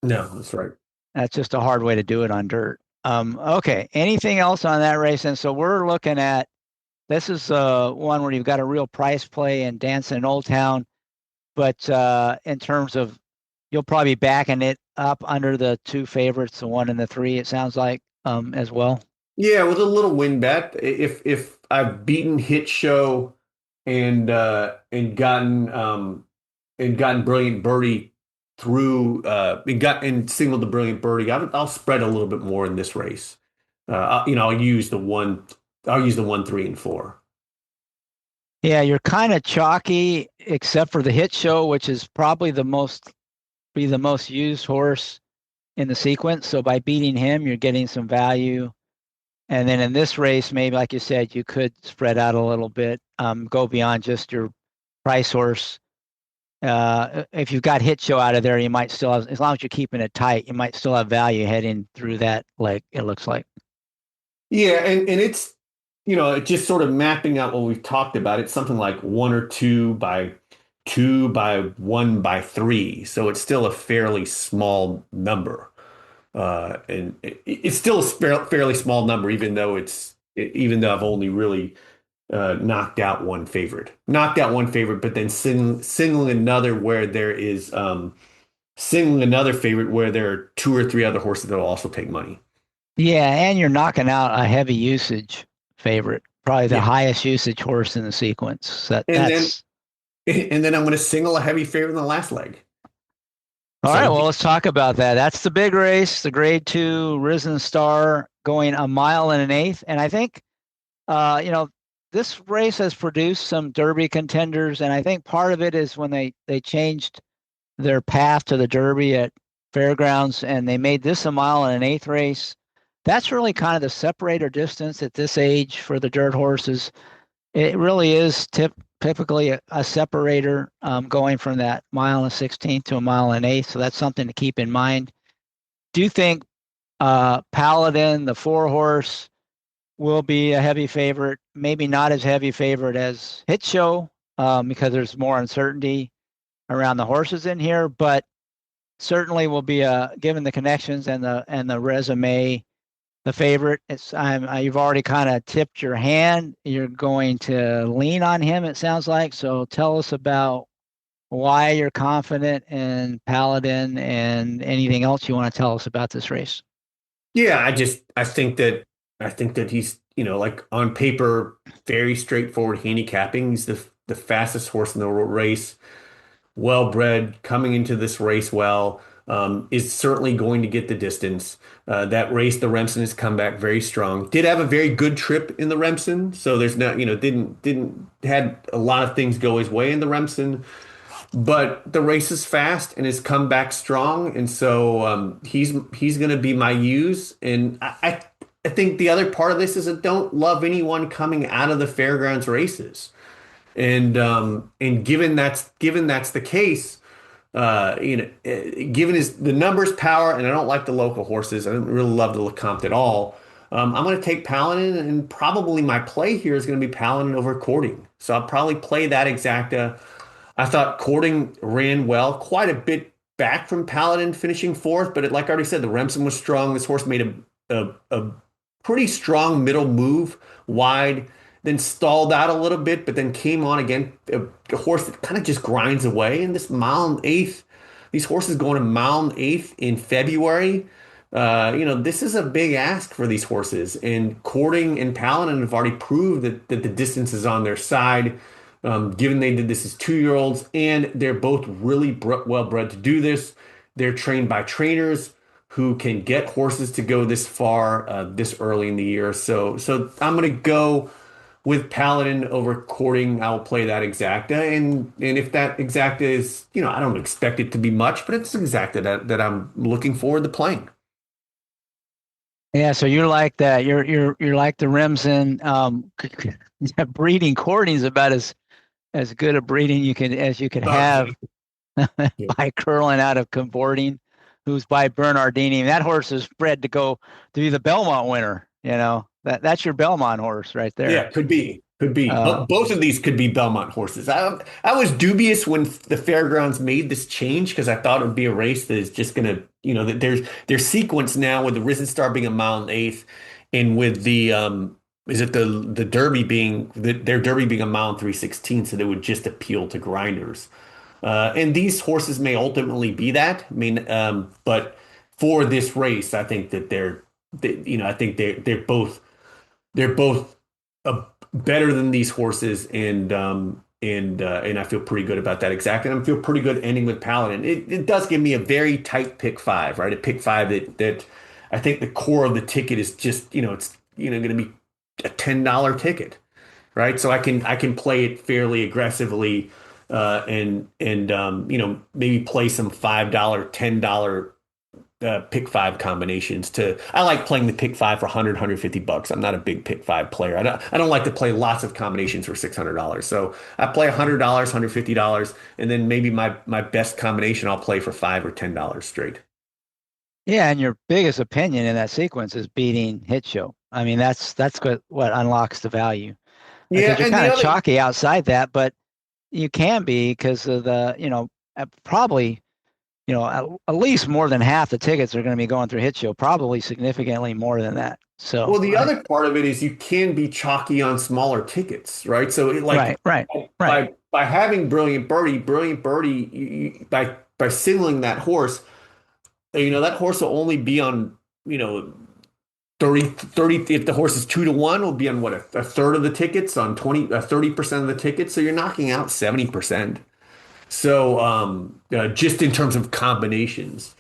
No, that's right. That's just a hard way to do it on dirt. Okay, anything else on that race? And so we're looking at this is one where you've got a real price play and Dancing in Old Town, but in terms of you'll probably be backing it up under the two favorites, the 1 and the 3. It sounds like as well. Yeah, with a little win bet. If I've beaten Hit Show and gotten Brilliant Birdie through and signaled the Brilliant Birdie, I'll spread a little bit more in this race. I'll use the 1, 3, and 4. Yeah, you're kind of chalky, except for the Hit Show, which is probably the most used horse in the sequence. So by beating him, you're getting some value. And then in this race, maybe like you said, you could spread out a little bit, go beyond just your price horse. If you've got hit show out of there, you might still have, as long as you're keeping it tight, you might still have value heading through that leg, it looks like. Yeah, and it's it just sort of mapping out what we've talked about. It's something like 1 or 2 by 2 by 1 by 3. So it's still a fairly small number. And it's still a fairly small number, even though I've only really knocked out one favorite, but then singling another where there is singling another favorite where there are 2 or 3 other horses that will also take money. Yeah, and you're knocking out a heavy usage favorite, probably the Yeah, highest usage horse in the sequence. and then That's I'm going to single a heavy favorite in the last leg. all right. So Well, let's talk about that. That's the big race, the Grade Two Risen Star going a mile and an eighth. And I think, you know, this race has produced some Derby contenders, and I think part of it is when they changed their path to the Derby at Fairgrounds, and they made this a mile and an eighth race. That's really kind of the separator distance at this age for the dirt horses. It really is typically a separator going from that mile and 16th to a mile and eighth. So that's something to keep in mind. Do you think Paladin, the 4 horse, will be a heavy favorite? Maybe not as heavy favorite as Hit Show because there's more uncertainty around the horses in here, but certainly will be given the connections and the resume, the favorite. You've already kind of tipped your hand. You're going to lean on him, it sounds like. So tell us about why you're confident in Paladin and anything else you want to tell us about this race. yeah, I think that he's like on paper very straightforward handicapping. He's the fastest horse in the race, well bred, coming into this race well. Is certainly going to get the distance. That race, the Remsen has come back very strong. Did have a very good trip in the Remsen, so there's not, didn't had a lot of things go his way in the Remsen, but the race is fast and has come back strong, and so he's going to be my use. And I think the other part of this is I don't love anyone coming out of the fairgrounds races, and given that's the case. Given the numbers power, and I don't like the local horses. I don't really love the LeCompte at all. I'm going to take Paladin, and probably my play here is going to be Paladin over Courting. So I'll probably play that exacta. I thought Courting ran well, quite a bit back from Paladin finishing fourth, but like I already said, the Remsen was strong. This horse made a pretty strong middle move wide, then stalled out a little bit, but then came on again. A horse that kind of just grinds away. And this mile and eighth, these horses going a mile and eighth in February. This is a big ask for these horses. And Courting and Paladin have already proved that the distance is on their side. Given they did this as 2-year-olds, and they're both really well bred to do this. They're trained by trainers who can get horses to go this far this early in the year. So I'm going to go with Paladin over Courting. I'll play that exacta, and if that exacta is, I don't expect it to be much, but it's exacta that I'm looking forward to playing. Yeah, so you're like that. You're like the Remsen. Breeding Courting is about as good a breeding as you could have Yeah. by curling out of Comforting, who's by Bernardini. That horse is bred to go to be the Belmont winner. That's your Belmont horse right there. Yeah, could be. Could be. Uh, Both of these could be Belmont horses. I was dubious when the fairgrounds made this change because I thought it would be a race that is just going to, that there's sequence now with the Risen Star being a mile and eighth, and with the is it the Derby being their Derby being a mile and 3/16, so they would just appeal to grinders. And these horses may ultimately be that. I mean, but for this race, I think that I think they're both better than these horses, and I feel pretty good about that exactly. And I feel pretty good ending with Paladin. It does give me a very tight pick five, right? A pick five that I think the core of the ticket is just it's going to be a $10 ticket, right? So I can play it fairly aggressively, and maybe play some $5, $10 pick five combinations to I like playing the pick five for 100, $150. I'm not a big pick five player. I don't like to play lots of combinations for $600. So I play $100, $150, and then maybe my best combination I'll play for $5 or $10 straight. Yeah, and your biggest opinion in that sequence is beating hit show. I mean, that's what unlocks the value Yeah, because you're and kind the of other chalky outside that, but you can be because of the, probably, at least more than half the tickets are going to be going through hit show, probably significantly more than that. So, well, the other part of it is you can be chalky on smaller tickets, right? So right, right, right, by having Brilliant Birdie, by signaling that horse, that horse will only be on, 30 if the horse is 2 to 1 will be on what a third of the tickets on 30% of the tickets. So you're knocking out 70%. So just in terms of combinations.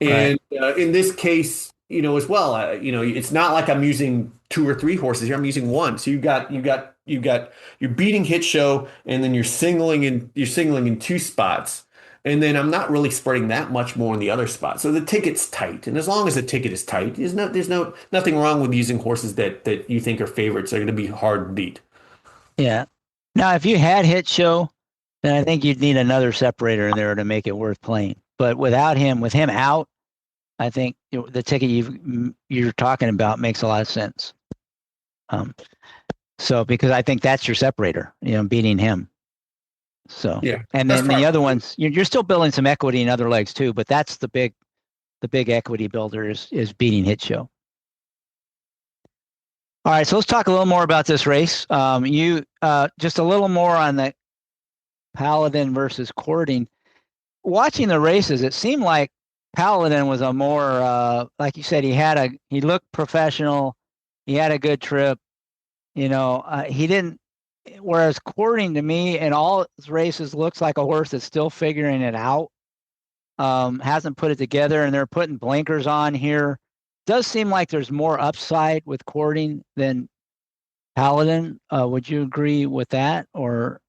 right. And in this case, as well, it's not like I'm using two or three horses here. I'm using one. So you're beating hit show, and then you're signaling in two spots. And then I'm not really spreading that much more in the other spot. So the ticket's tight. And as long as the ticket is tight, there's nothing wrong with using horses that you think are favorites. Are going to be hard to beat. Yeah. Now, if you had hit show, then I think you'd need another separator in there to make it worth playing. But with him out, I think the ticket you're talking about makes a lot of sense. Um, so because I think that's your separator, beating him. So, Yeah, and that's then the other probably. ones, you're still building some equity in other legs too, but that's the big equity builder is beating hit show. All right, so let's talk a little more about this race. You just a little more on the Paladin versus Courting. Watching the races, it seemed like Paladin was a more like you said, he looked professional, he had a good trip. He didn't. Whereas Courting to me in all his races looks like a horse that's still figuring it out. Hasn't put it together, and they're putting blinkers on here. Does seem like there's more upside with Courting than Paladin. Would you agree with that? Or,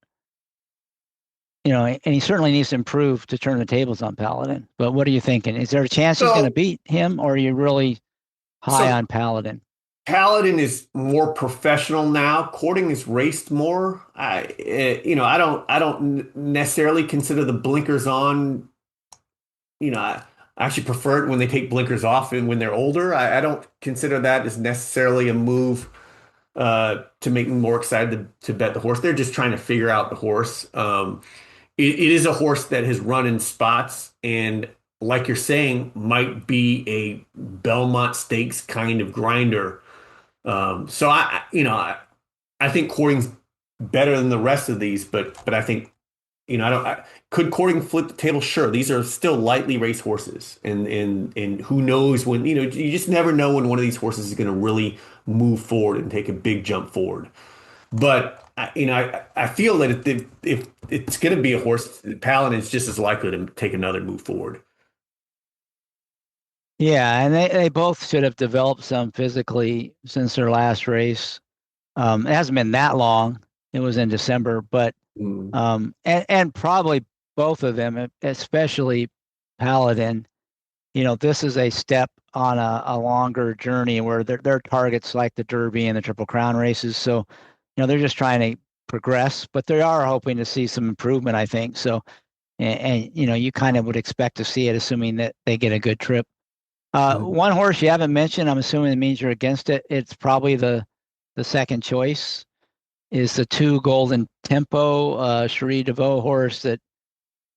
and he certainly needs to improve to turn the tables on Paladin. But what are you thinking? Is there a chance he's going to So beat him, or are you really high so on Paladin? Paladin is more professional now. Courting is raced more. I don't necessarily consider the blinkers on. I actually prefer it when they take blinkers off and when they're older. I don't consider that as necessarily a move to make me more excited to bet the horse. They're just trying to figure out the horse. It is a horse that has run in spots and, like you're saying, might be a Belmont Stakes kind of grinder. So I think Courting's better than the rest of these, but I think I don't. Could Courting flip the table? Sure. These are still lightly raced horses, and who knows when you just never know when one of these horses is going to really move forward and take a big jump forward. But I feel that if it's going to be a horse, Paladin is just as likely to take another move forward. Yeah, and they both should have developed some physically since their last race. It hasn't been that long. It was in December, but Mm. and probably both of them, especially Paladin. This is a step on a longer journey where their targets like the Derby and the Triple Crown races. So, they're just trying to progress, but they are hoping to see some improvement, I think. So, and you kind of would expect to see it, assuming that they get a good trip. Mm. One horse you haven't mentioned, I'm assuming it means you're against it. It's probably the second choice is the two Golden Tempo Cherie DeVaux horse that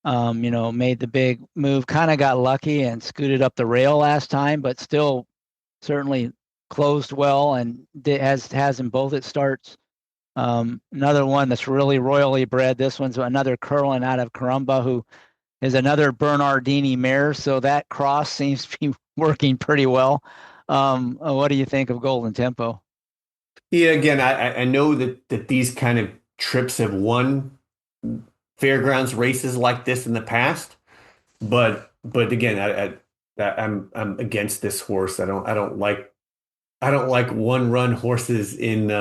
made the big move. Kind of got lucky and scooted up the rail last time, but still certainly closed well and has in both its starts. Another one that's really royally bred. This one's another Curlin out of Carumba, who is another Bernardini mare. So that cross seems to be working pretty well. What do you think of Golden Tempo? Yeah, again, I know that these kind of trips have won fairgrounds races like this in the past, but again, I'm against this horse. I don't like one run horses in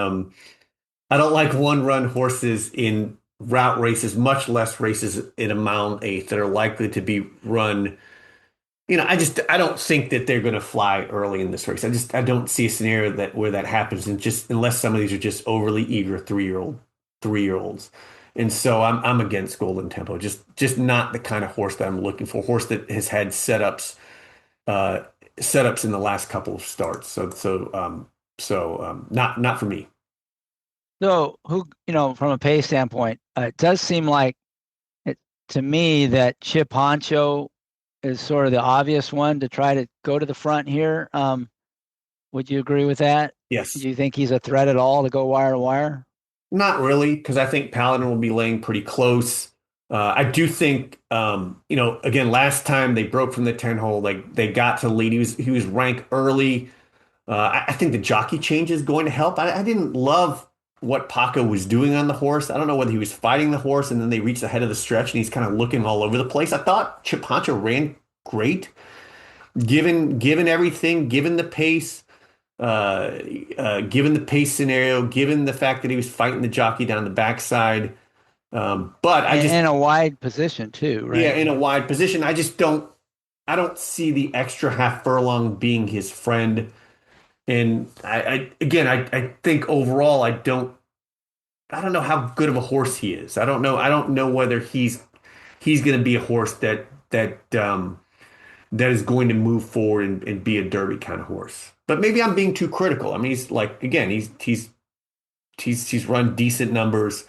I don't like one run horses in route races, much less races in a mile and eighth that are likely to be run I don't think that they're going to fly early in this race. I don't see a scenario where that happens, and just unless some of these are just overly eager 3-year olds. And so I'm against Golden Tempo. Just not the kind of horse that I'm looking for. Horse that has had uh, setups in the last couple of starts. Not for me. So from a pace standpoint, it does seem like it to me that Chip Honcho is sort of the obvious one to try to go to the front here. Would you agree with that? Do Yes. you think he's a threat at all to go wire to wire? Not really, because I think Paladin will be laying pretty close. I do think, again, last time they broke from the 10 hole, like they got to the lead. He was ranked early. I think the jockey change is going to help. I didn't love what Paco was doing on the horse. I don't know whether he was fighting the horse and then they reached the head of the stretch and he's kind of looking all over the place. I thought Chip Pancho ran great, given everything, uh, given the pace scenario, given the fact that he was fighting the jockey down the backside. But I just, In a wide position too, yeah, right? in a wide position, I don't see the extra half furlong being his friend. And I think overall, I don't know how good of a horse he is. I don't know whether he's going to be a horse that is going to move forward and be a Derby kind of horse. But maybe I'm being too critical. I mean, he's like again, he's run decent numbers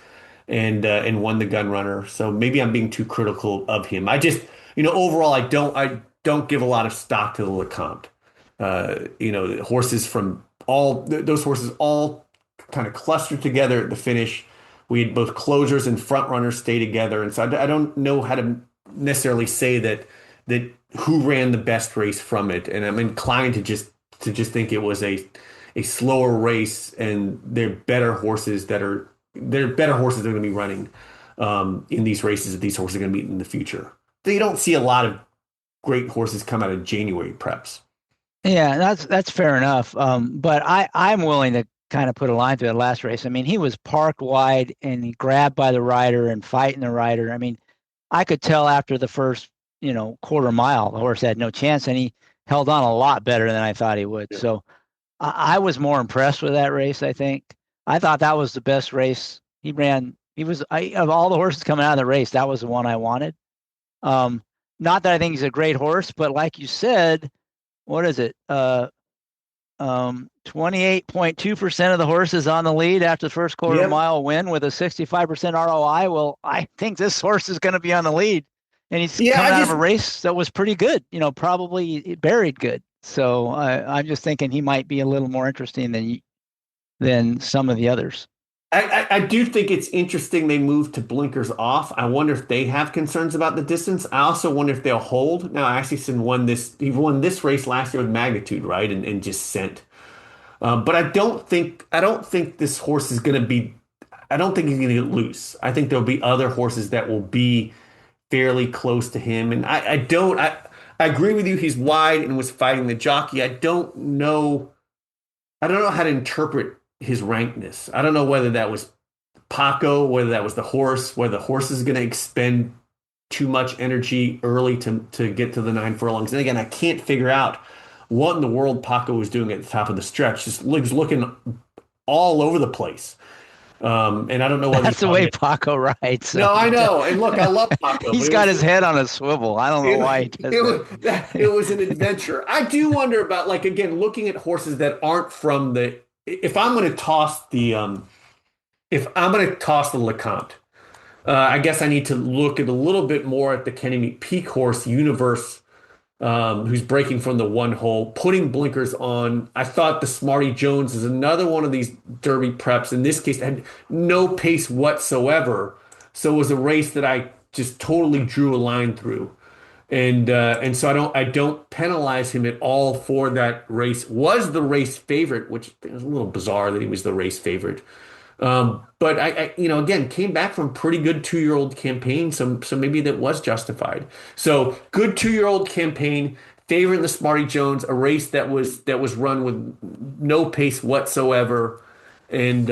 and won the gun runner. So maybe I'm being too critical of him. Overall, I don't give a lot of stock to the LeCompte. Horses from all those horses all kind of clustered together at the finish. We had both closers and front runners stay together, and so I don't know how to necessarily say that who ran the best race from it. And I'm inclined to just think it was a slower race, and they're better horses that are going to be running in these races that these horses are going to meet in the future. So you don't see a lot of great horses come out of January preps. Yeah, that's fair enough. But I'm willing to kind of put a line through that last race. I mean, he was parked wide and he grabbed by the rider and fighting the rider. I mean, I could tell after the first, quarter mile, the horse had no chance, and he held on a lot better than I thought he would. Yeah. So I was more impressed with that race, I think. I thought that was the best race he ran. Of all the horses coming out of the race, that was the one I wanted. Um, Not that I think he's a great horse, but like you said, what is it? 28.2% of the horses on the lead after the first quarter Yep. mile win with a 65% ROI. Well, I think this horse is going to be on the lead. And he's Yeah, coming out of a race that was pretty good, probably buried good. So I'm just thinking he might be a little more interesting than some of the others. I do think it's interesting they moved to blinkers off. I wonder if they have concerns about the distance. I also wonder if they'll hold. Now, Axelson he won this race last year with Magnitude, right? And just sent. But I don't think this horse is going to be, I don't think he's going to get loose. I think there'll be other horses that will be fairly close to him. And I agree with you. He's wide and was fighting the jockey. I don't know how to interpret his rankness. I don't know whether that was Paco, whether that was the horse, whether the horse is going to expend too much energy early to get to the 9 furlongs. And again, I can't figure out what in the world Paco was doing at the top of the stretch. Just looking all over the place. And I don't know whether That's the way Paco rides. No, I know. And look, I love Paco. He's got his head on a swivel. I don't know why he does it was an adventure. I do wonder about, like, again, looking at horses that aren't from the. If I'm going to toss the LeCompte, I guess I need to look at a little bit more at the Kenny McPeak horse universe, who's breaking from the one hole, putting blinkers on. I thought the Smarty Jones is another one of these Derby preps. In this case, had no pace whatsoever, so it was a race that I just totally drew a line through. And so I don't penalize him at all for that race. Was the race favorite, which is a little bizarre that he was the race favorite. But again, came back from pretty good 2-year-old campaign, so maybe that was justified. So good 2-year-old campaign, favoring the Smarty Jones, a race that was run with no pace whatsoever. And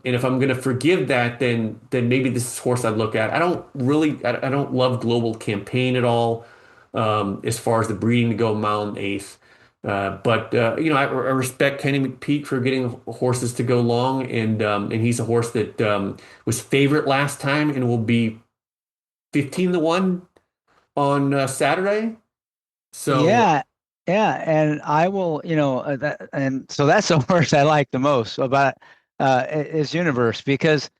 if I'm going to forgive that, then maybe this is a horse I'd look at. I don't love Global Campaign at all. as far as the breeding to go mile and eighth. But I respect Kenny McPeak for getting horses to go long, and he's a horse that was favorite last time and will be 15-1 on Saturday. So Yeah, yeah, and I will, and so that's the horse I like the most about is Universe because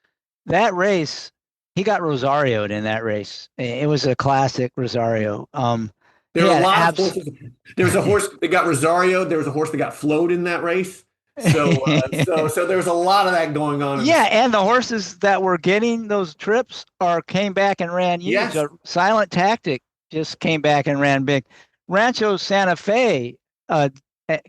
that race he got Rosario'd in that race. It was a classic Rosario. there He were a had lot of abs. horses. There was a horse that got Rosario. There was a horse that got flowed in that race. So there was a lot of that going on. Yeah, and the horses that were getting those trips are came back and ran huge. Yes. Silent Tactic just came back and ran big. Rancho Santa Fe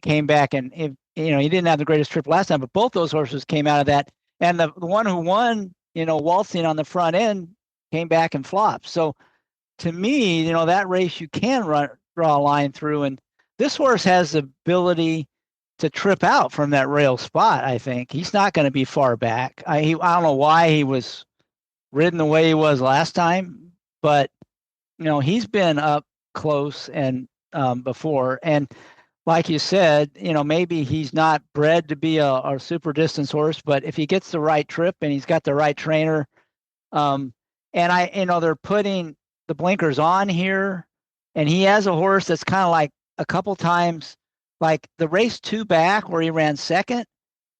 came back and he didn't have the greatest trip last time, but both those horses came out of that. And the one who won, waltzing on the front end, came back and flopped. So to me, that race you can draw a line through, and this horse has the ability to trip out from that rail spot. I think he's not going to be far back. I don't know why he was ridden the way he was last time, but he's been up close and before, and like you said, maybe he's not bred to be a super distance horse, but if he gets the right trip and he's got the right trainer, um, and they're putting the blinkers on here, and he has a horse that's kind of like a couple times, like the race 2 back where he ran second.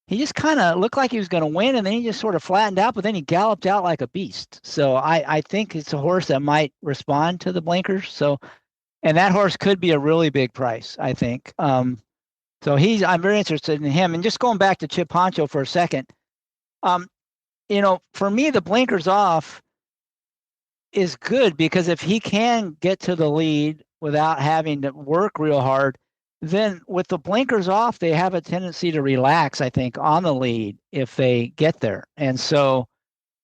He just kind of looked like he was going to win, and then he just sort of flattened out, but then he galloped out like a beast. So I think it's a horse that might respond to the blinkers. So, and that horse could be a really big price, I think. So I'm very interested in him. And just going back to Chip Honcho for a second, for me, the blinkers off is good because if he can get to the lead without having to work real hard, then with the blinkers off, they have a tendency to relax, I think, on the lead if they get there. And so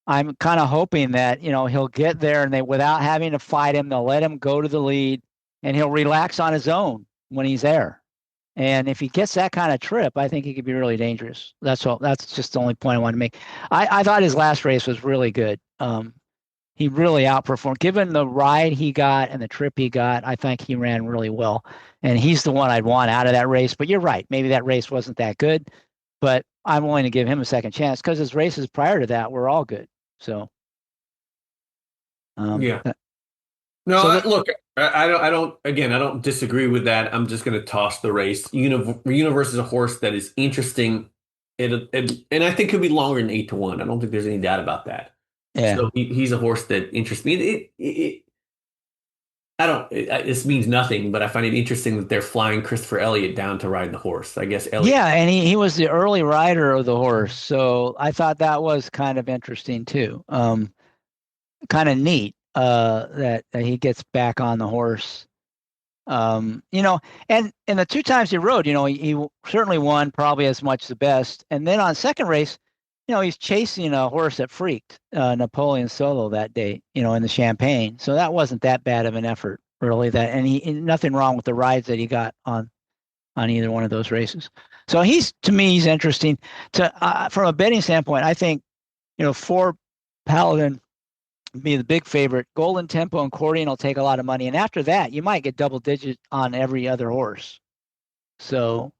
I'm kind of hoping that, he'll get there and without having to fight him, they'll let him go to the lead and he'll relax on his own when he's there. And if he gets that kind of trip, I think he could be really dangerous. That's all. That's just the only point I want to make. I thought his last race was really good. He really outperformed. Given the ride he got and the trip he got, I think he ran really well. And he's the one I'd want out of that race. But you're right. Maybe that race wasn't that good, but I'm willing to give him a second chance because his races prior to that were all good. So, Yeah. No, look, I don't disagree with that. I'm just going to toss the race. Universe is a horse that is interesting. And I think could be longer than 8-1. I don't think there's any doubt about that. Yeah. So he's a horse that interests me. This means nothing, but I find it interesting that they're flying Christopher Elliott down to ride the horse. I guess Elliott. Yeah, and he was the early rider of the horse, so I thought that was kind of interesting too. Kind of neat that he gets back on the horse. And the 2 times he rode, he certainly won probably as much the best. And then on second race, he's chasing a horse that freaked Napoleon Solo that day, in the Champagne. So that wasn't that bad of an effort, really. And nothing wrong with the rides that he got on either one of those races. So to me, he's interesting. From a betting standpoint, I think, for Paladin be the big favorite. Golden Tempo and Cordian will take a lot of money, and after that, you might get double digit on every other horse. So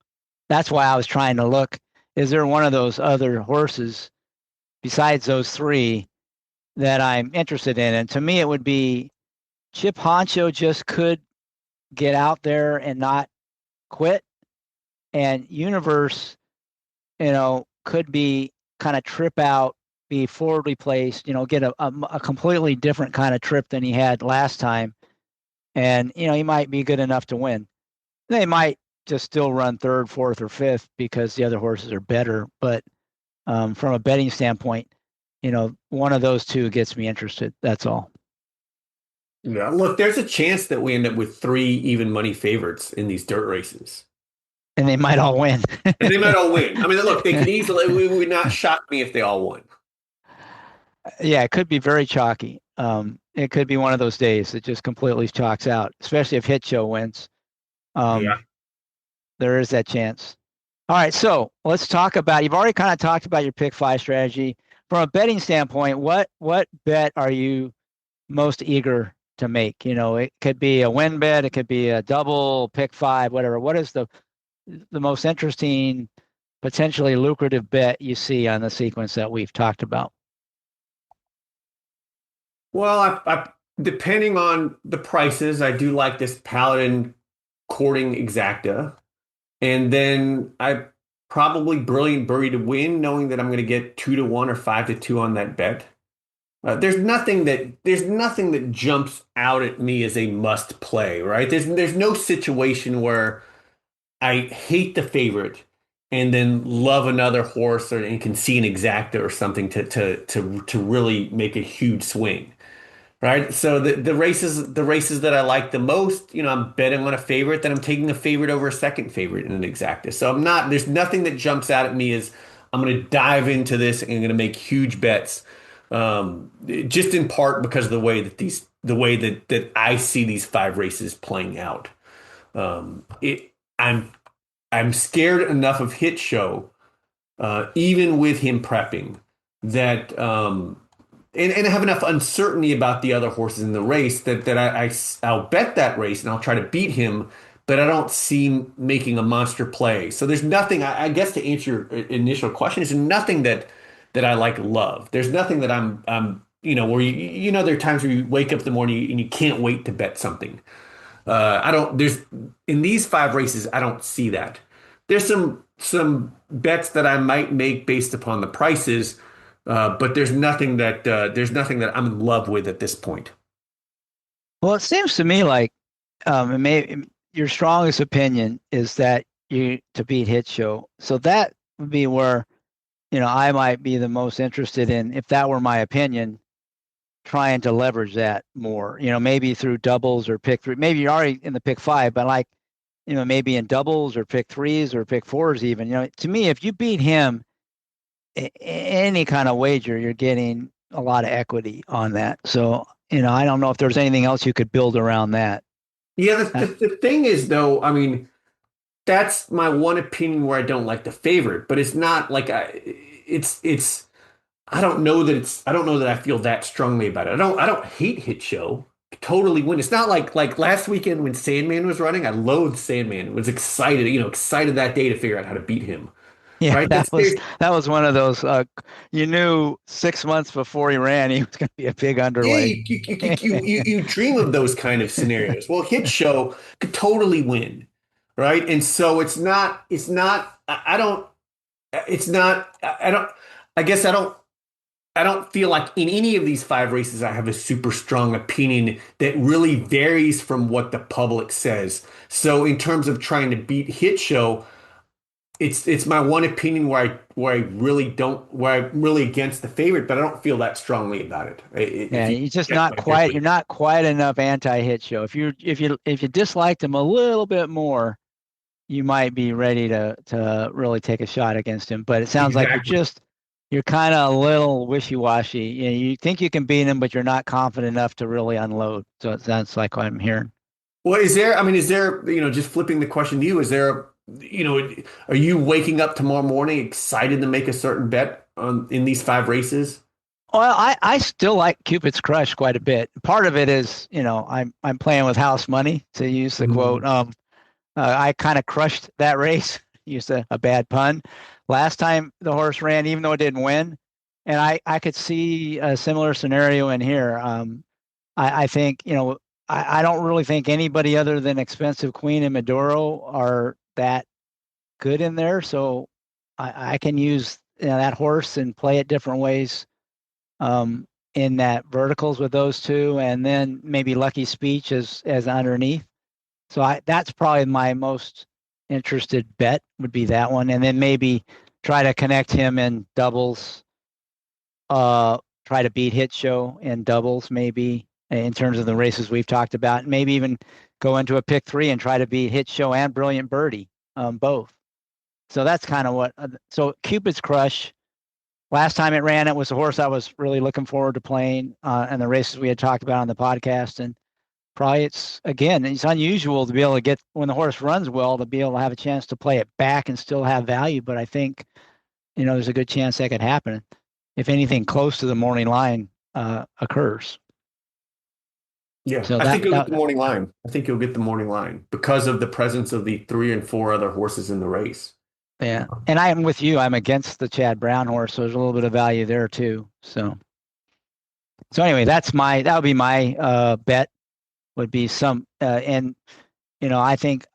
that's why I was trying to look. Is there one of those other horses besides those 3 that I'm interested in? And to me, it would be Chip Honcho just could get out there and not quit. And Universe, could be kind of trip out, be forwardly placed, get a completely different kind of trip than he had last time. And, he might be good enough to win. They might just still run 3rd, 4th, or 5th because the other horses are better. But from a betting standpoint, one of those 2 gets me interested. That's all. Yeah, look, there's a chance that we end up with 3 even money favorites in these dirt races. And they might all win. And they might all win. I mean, look, they could easily, it would not shock me if they all won. Yeah, it could be very chalky. It could be one of those days that just completely chalks out, especially if Hit Show wins. Yeah. There is that chance. All right, so let's talk about, you've already kind of talked about your pick 5 strategy. From a betting standpoint, what bet are you most eager to make? It could be a win bet, it could be a double, pick five, whatever. What is the most interesting, potentially lucrative bet you see on the sequence that we've talked about? Well, depending on the prices, I do like this Paladin courting exacta. And then I probably Brilliant Birdie to win, knowing that I'm going to get 2-1 or 5-2 on that bet. There's nothing that jumps out at me as a must play, right? There's no situation where I hate the favorite and then love another horse or and can see an exacta or something to really make a huge swing. Right. So the races that I like the most, I'm betting on a favorite, then I'm taking a favorite over a second favorite in an exacta. So there's nothing that jumps out at me as I'm going to dive into this and going to make huge bets. Just in part because of the way that I see these five races playing out. Um, it, I'm scared enough of Hit Show, even with him prepping that, and I have enough uncertainty about the other horses in the race I'll bet that race and I'll try to beat him, but I don't see him making a monster play. So there's nothing, I guess to answer your initial question, there's nothing that I like love. There's nothing that where there are times where you wake up in the morning and you can't wait to bet something. I don't, there's, in these five races, I don't see that. There's some bets that I might make based upon the prices, but there's nothing that I'm in love with at this point. Well, it seems to me like your strongest opinion is that you to beat Hit Show. So that would be where, I might be the most interested in, if that were my opinion, trying to leverage that more, maybe through doubles or pick three. Maybe you're already in the pick five, but like, maybe in doubles or pick threes or pick fours even. To me, if you beat him, any kind of wager, you're getting a lot of equity on that. So, I don't know if there's anything else you could build around that. Yeah, the thing is though, I mean, that's my one opinion where I don't like the favorite, but it's not like it's I don't know that I feel that strongly about it. I don't hate Hit Show. Totally win. It's not like last weekend when Sandman was running, I loathed Sandman. Was excited that day to figure out how to beat him. Yeah, Right? that was one of those. You knew 6 months before he ran, he was going to be a big Yeah, underway. you dream of those kind of scenarios. Well, Hit Show could totally win, right? And so I don't it's not I don't I guess I don't feel like in any of these five races I have a super strong opinion that really varies from what the public says. So in terms of trying to beat Hit Show, it's my one opinion where I'm really against the favorite, but I don't feel that strongly about it. Yeah, If you he's just get not my quite. drift. You're not quite enough anti-Hit Show. If you disliked him a little bit more, you might be ready to really take a shot against him. But it sounds like Exactly. you're kind of a little wishy-washy. You think you can beat him, but you're not confident enough to really unload. So it sounds like what I'm hearing. Well, just flipping the question to you, are you waking up tomorrow morning excited to make a certain bet in these five races? Well, I still like Cupid's Crush quite a bit. Part of it is, I'm playing with house money, to use the quote. Mhm. I kind of crushed that race. Used a bad pun. Last time the horse ran, even though it didn't win, and I could see a similar scenario in here. I think, I don't really think anybody other than Expensive Queen and Maduro are that good in there. So I can use, that horse and play it different ways, um, in that verticals with those two, and then maybe Lucky Speech as underneath. So that's probably my most interested bet, would be that one, and then maybe try to connect him in doubles. Try to beat Hit Show in doubles, maybe, in terms of the races we've talked about. Maybe even go into a pick three and try to beat Hit Show and Brilliant Birdie, both. So that's kind of what. So Cupid's Crush. Last time it ran, it was a horse I was really looking forward to playing, and the races we had talked about on the podcast. And probably it's unusual to be able to get, when the horse runs well, to be able to have a chance to play it back and still have value. But I think, there's a good chance that could happen if anything close to the morning line occurs. Yeah, So I think you'll get that the morning line. I think you'll get the morning line because of the presence of the 3 and 4 other horses in the race. yeah. And I am with you. I'm against the Chad Brown horse, so there's a little bit of value there too. So anyway, that would be my bet would be some and I think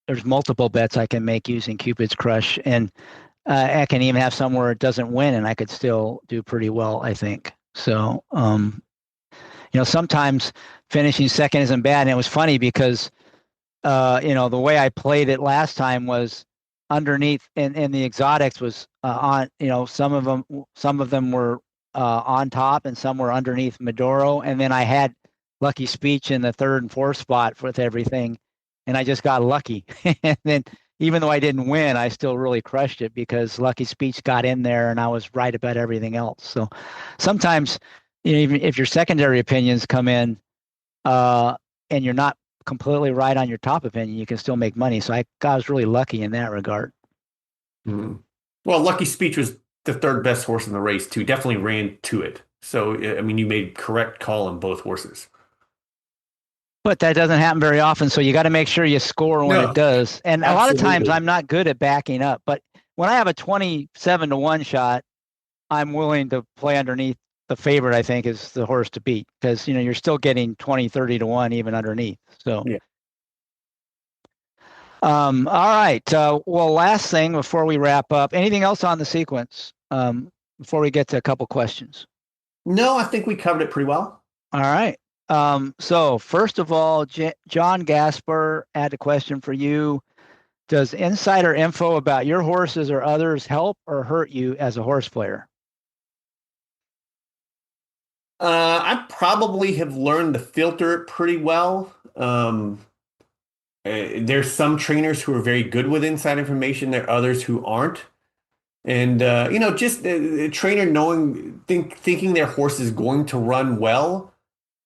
there's multiple bets I can make using Cupid's Crush, and I can even have some where it doesn't win, and I could still do pretty well, I think. So, sometimes finishing second isn't bad. And it was funny because, the way I played it last time was underneath, and the exotics was on. Some of them were on top, and some were underneath Maduro, and then I had Lucky Speech in the third and fourth spot with everything, and I just got lucky. And then even though I didn't win, I still really crushed it because Lucky Speech got in there, and I was right about everything else. So sometimes, even if your secondary opinions come in, and you're not completely right on your top opinion, you can still make money. So I was really lucky in that regard. Mhm. Well, Lucky Speech was the third best horse in the race too. Definitely ran to it. So, I mean, you made correct call on both horses. But that doesn't happen very often. So you got to make sure you score when it No, does. And a lot of times absolutely. I'm not good at backing up. But when I have a 27-1 shot, I'm willing to play underneath the favorite, I think, is the horse to beat because, you're still getting 20, 30-1 even underneath. So, Yeah. all right. Well, last thing before we wrap up, anything else on the sequence before we get to a couple questions? No, I think we covered it pretty well. All right. So first of all, John Gasper had a question for you. Does insider info about your horses or others help or hurt you as a horse player? I probably have learned to filter it pretty well. There's some trainers who are very good with inside information. There are others who aren't. And just a trainer thinking their horse is going to run well.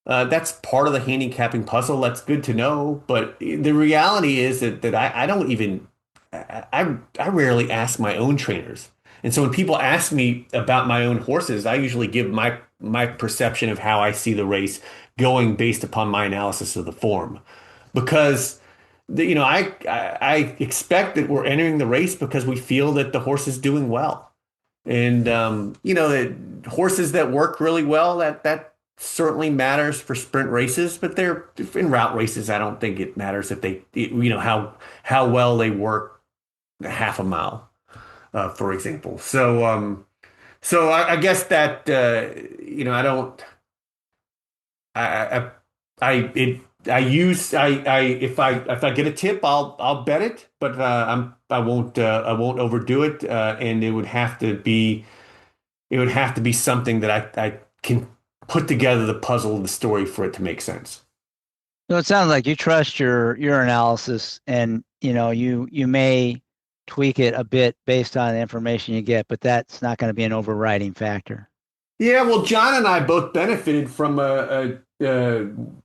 That's part of the handicapping puzzle. That's good to know. But the reality is that I don't even I rarely ask my own trainers. And so when people ask me about my own horses, I usually give my perception of how I see the race going based upon my analysis of the form. Because I expect that we're entering the race because we feel that the horse is doing well. And the horses that work really well, that certainly matters for sprint races, but they're in route races. I don't think it matters if how well they work half a mile, for example. So I guess that I don't I I it I use I if I get a tip, I'll bet it, but I won't overdo it, and it would have to be something that I can put together the puzzle, the story for it to make sense. So it sounds like you trust your analysis, and you may tweak it a bit based on the information you get, but that's not going to be an overriding factor. Yeah, well, John and I both benefited from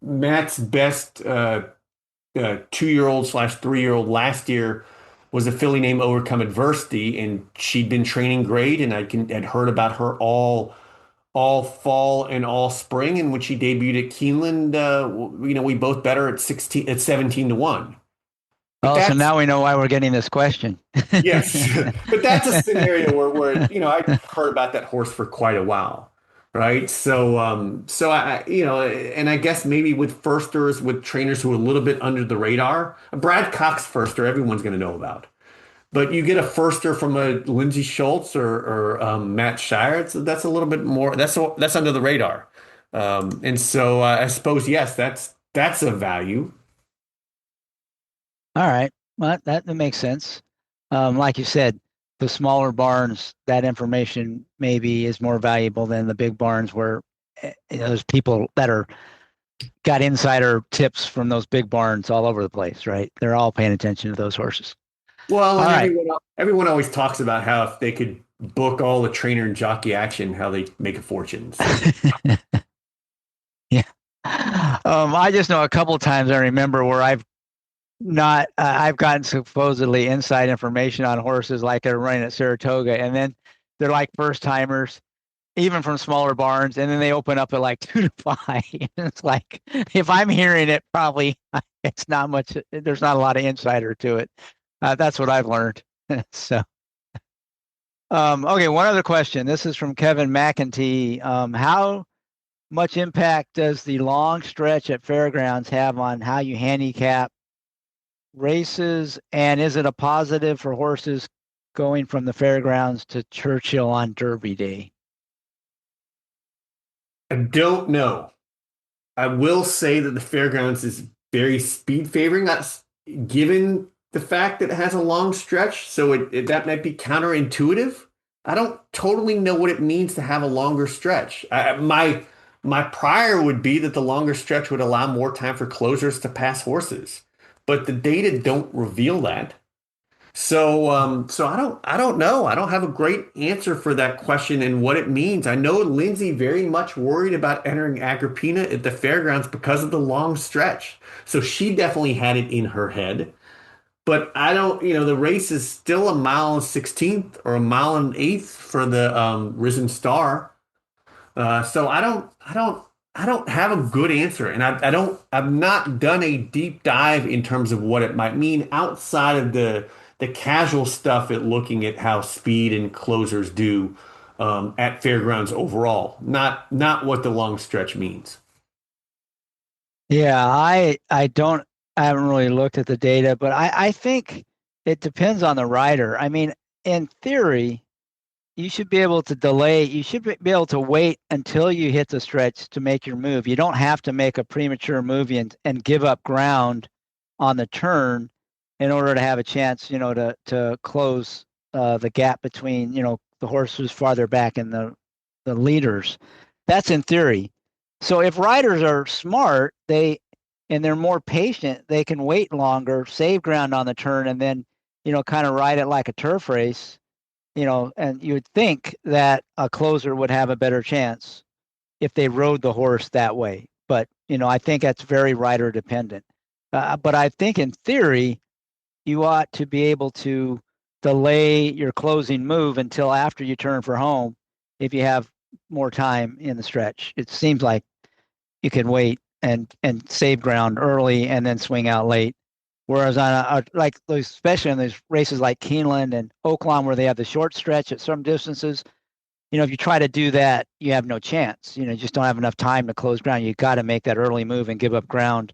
Matt's best 2-year-old slash 3-year-old last year was a filly named Overcome Adversity, and she'd been training great, and had heard about her all fall and all spring. And when she debuted at Keeneland, we both bet her at 17-1. But Oh, so that's now we know why we're getting this question. Yes, but that's a scenario where I heard about that horse for quite a while, right? So and I guess maybe with firsters, with trainers who are a little bit under the radar, a Brad Cox firster, everyone's going to know about. But you get a firster from a Lindsey Schultz or Matt Shire, that's a little bit more. That's under the radar, and so I suppose yes, that's a value. All right. Well, that makes sense. Like you said, the smaller barns, that information maybe is more valuable than the big barns where those people that are got insider tips from those big barns all over the place, right? They're all paying attention to those horses. Well, All and right. everyone always talks about how if they could book all the trainer and jockey action, how they make a fortune. So Yeah. I just know a couple of times I remember where I've gotten supposedly inside information on horses like they're running at Saratoga, and then they're like first timers, even from smaller barns, and then they open up at like 2 to 5. It's like, if I'm hearing it, probably it's not much. There's not a lot of insider to it. That's what I've learned. So, okay, one other question. This is from Kevin McEntee. How much impact does the long stretch at fairgrounds have on how you handicap races, and is it a positive for horses going from the fairgrounds to Churchill on Derby Day? I don't know. I will say that the fairgrounds is very speed favoring. That's given the fact that it has a long stretch, so that might be counterintuitive. I don't totally know what it means to have a longer stretch. My prior would be that the longer stretch would allow more time for closers to pass horses, but the data don't reveal that. So I don't know. I don't have a great answer for that question and what it means. I know Lindsay very much worried about entering Agrippina at the fairgrounds because of the long stretch. So she definitely had it in her head. But I don't, the race is still a mile and 16th or a mile and eighth for the Risen Star. So I don't have a good answer, and I've not done a deep dive in terms of what it might mean outside of the casual stuff at looking at how speed and closers do at fairgrounds overall, not what the long stretch means. Yeah, I haven't really looked at the data, but I think it depends on the rider. I mean, in theory, you should be able to delay, you should be able to wait until you hit the stretch to make your move. You don't have to make a premature move and give up ground on the turn in order to have a chance, to close the gap between, the horse who's farther back and the leaders. That's in theory. So if riders are smart, and they're more patient, they can wait longer, save ground on the turn, and then, kind of ride it like a turf race, and you would think that a closer would have a better chance if they rode the horse that way. But, I think that's very rider dependent. But I think in theory, you ought to be able to delay your closing move until after you turn for home if you have more time in the stretch. It seems like you can wait and save ground early and then swing out late. Whereas on like those, especially on those races like Keeneland and Oaklawn, where they have the short stretch at some distances, if you try to do that, you have no chance. You just don't have enough time to close ground. You got to make that early move and give up ground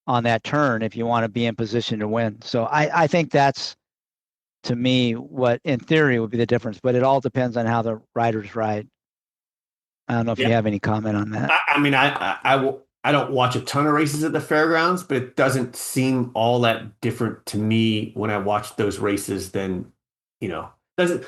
on that turn if you want to be in position to win. So I think that's, to me, what in theory would be the difference. But it all depends on how the riders ride. I don't know if you Yeah. have any comment on that. I mean, I don't watch a ton of races at the fairgrounds, but it doesn't seem all that different to me when I watch those races than, doesn't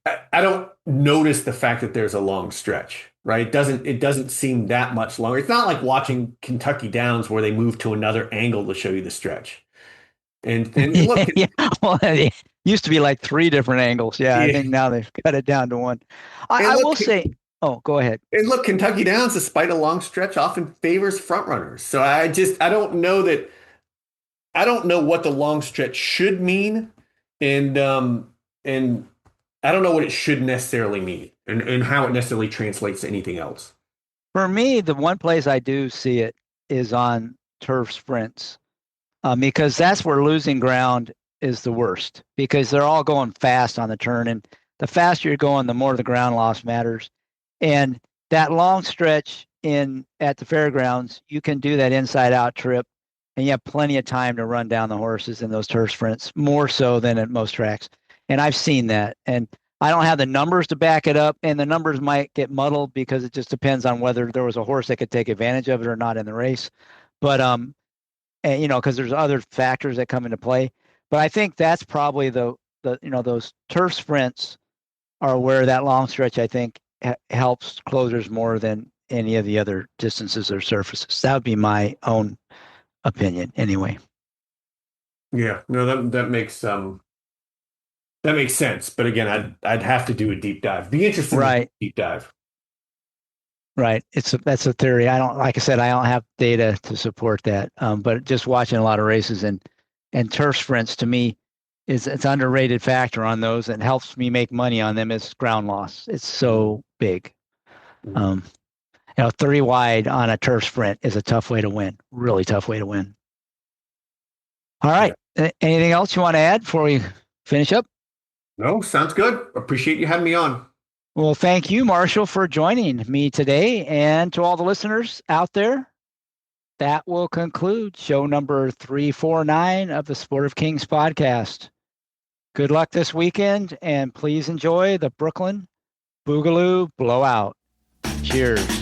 I don't notice the fact that there's a long stretch, right? It doesn't seem that much longer. It's not like watching Kentucky Downs where they move to another angle to show you the stretch. And look, Yeah, well, it used to be like 3 different angles. Yeah, I yeah, think now they've cut it down to one. and I look, will say, oh, go ahead. and look, Kentucky Downs, despite a long stretch, often favors front runners. So I don't know that I don't know what the long stretch should mean, and I don't know what it should necessarily mean, and how it necessarily translates to anything else. For me, the one place I do see it is on turf sprints, because that's where losing ground is the worst because they're all going fast on the turn. And the faster you're going, the more the ground loss matters. And that long stretch at the fairgrounds, you can do that inside out trip and you have plenty of time to run down the horses in those turf sprints, more so than at most tracks. And I've seen that. And I don't have the numbers to back it up, and the numbers might get muddled because it just depends on whether there was a horse that could take advantage of it or not in the race. But and, because there's other factors that come into play. But I think that's probably the those turf sprints are where that long stretch, I think, helps closers more than any of the other distances or surfaces. That would be my own opinion, anyway. Yeah, no, that makes sense. But again, I'd have to do a deep dive. Be interested in a Right, deep dive. right. That's a theory. I don't, like I said, I don't have data to support that. But just watching a lot of races and turf sprints, to me, it's an underrated factor on those and helps me make money on them is ground loss. It's so big. Um, 30 wide on a turf sprint is a tough way to win. Really tough way to win. All right. Anything else you want to add before we finish up? No, sounds good. Appreciate you having me on. Well, thank you, Marshall, for joining me today. And to all the listeners out there, that will conclude show number 349 of the Sport of Kings podcast. Good luck this weekend, and please enjoy the Brooklyn Boogaloo Blowout. Cheers.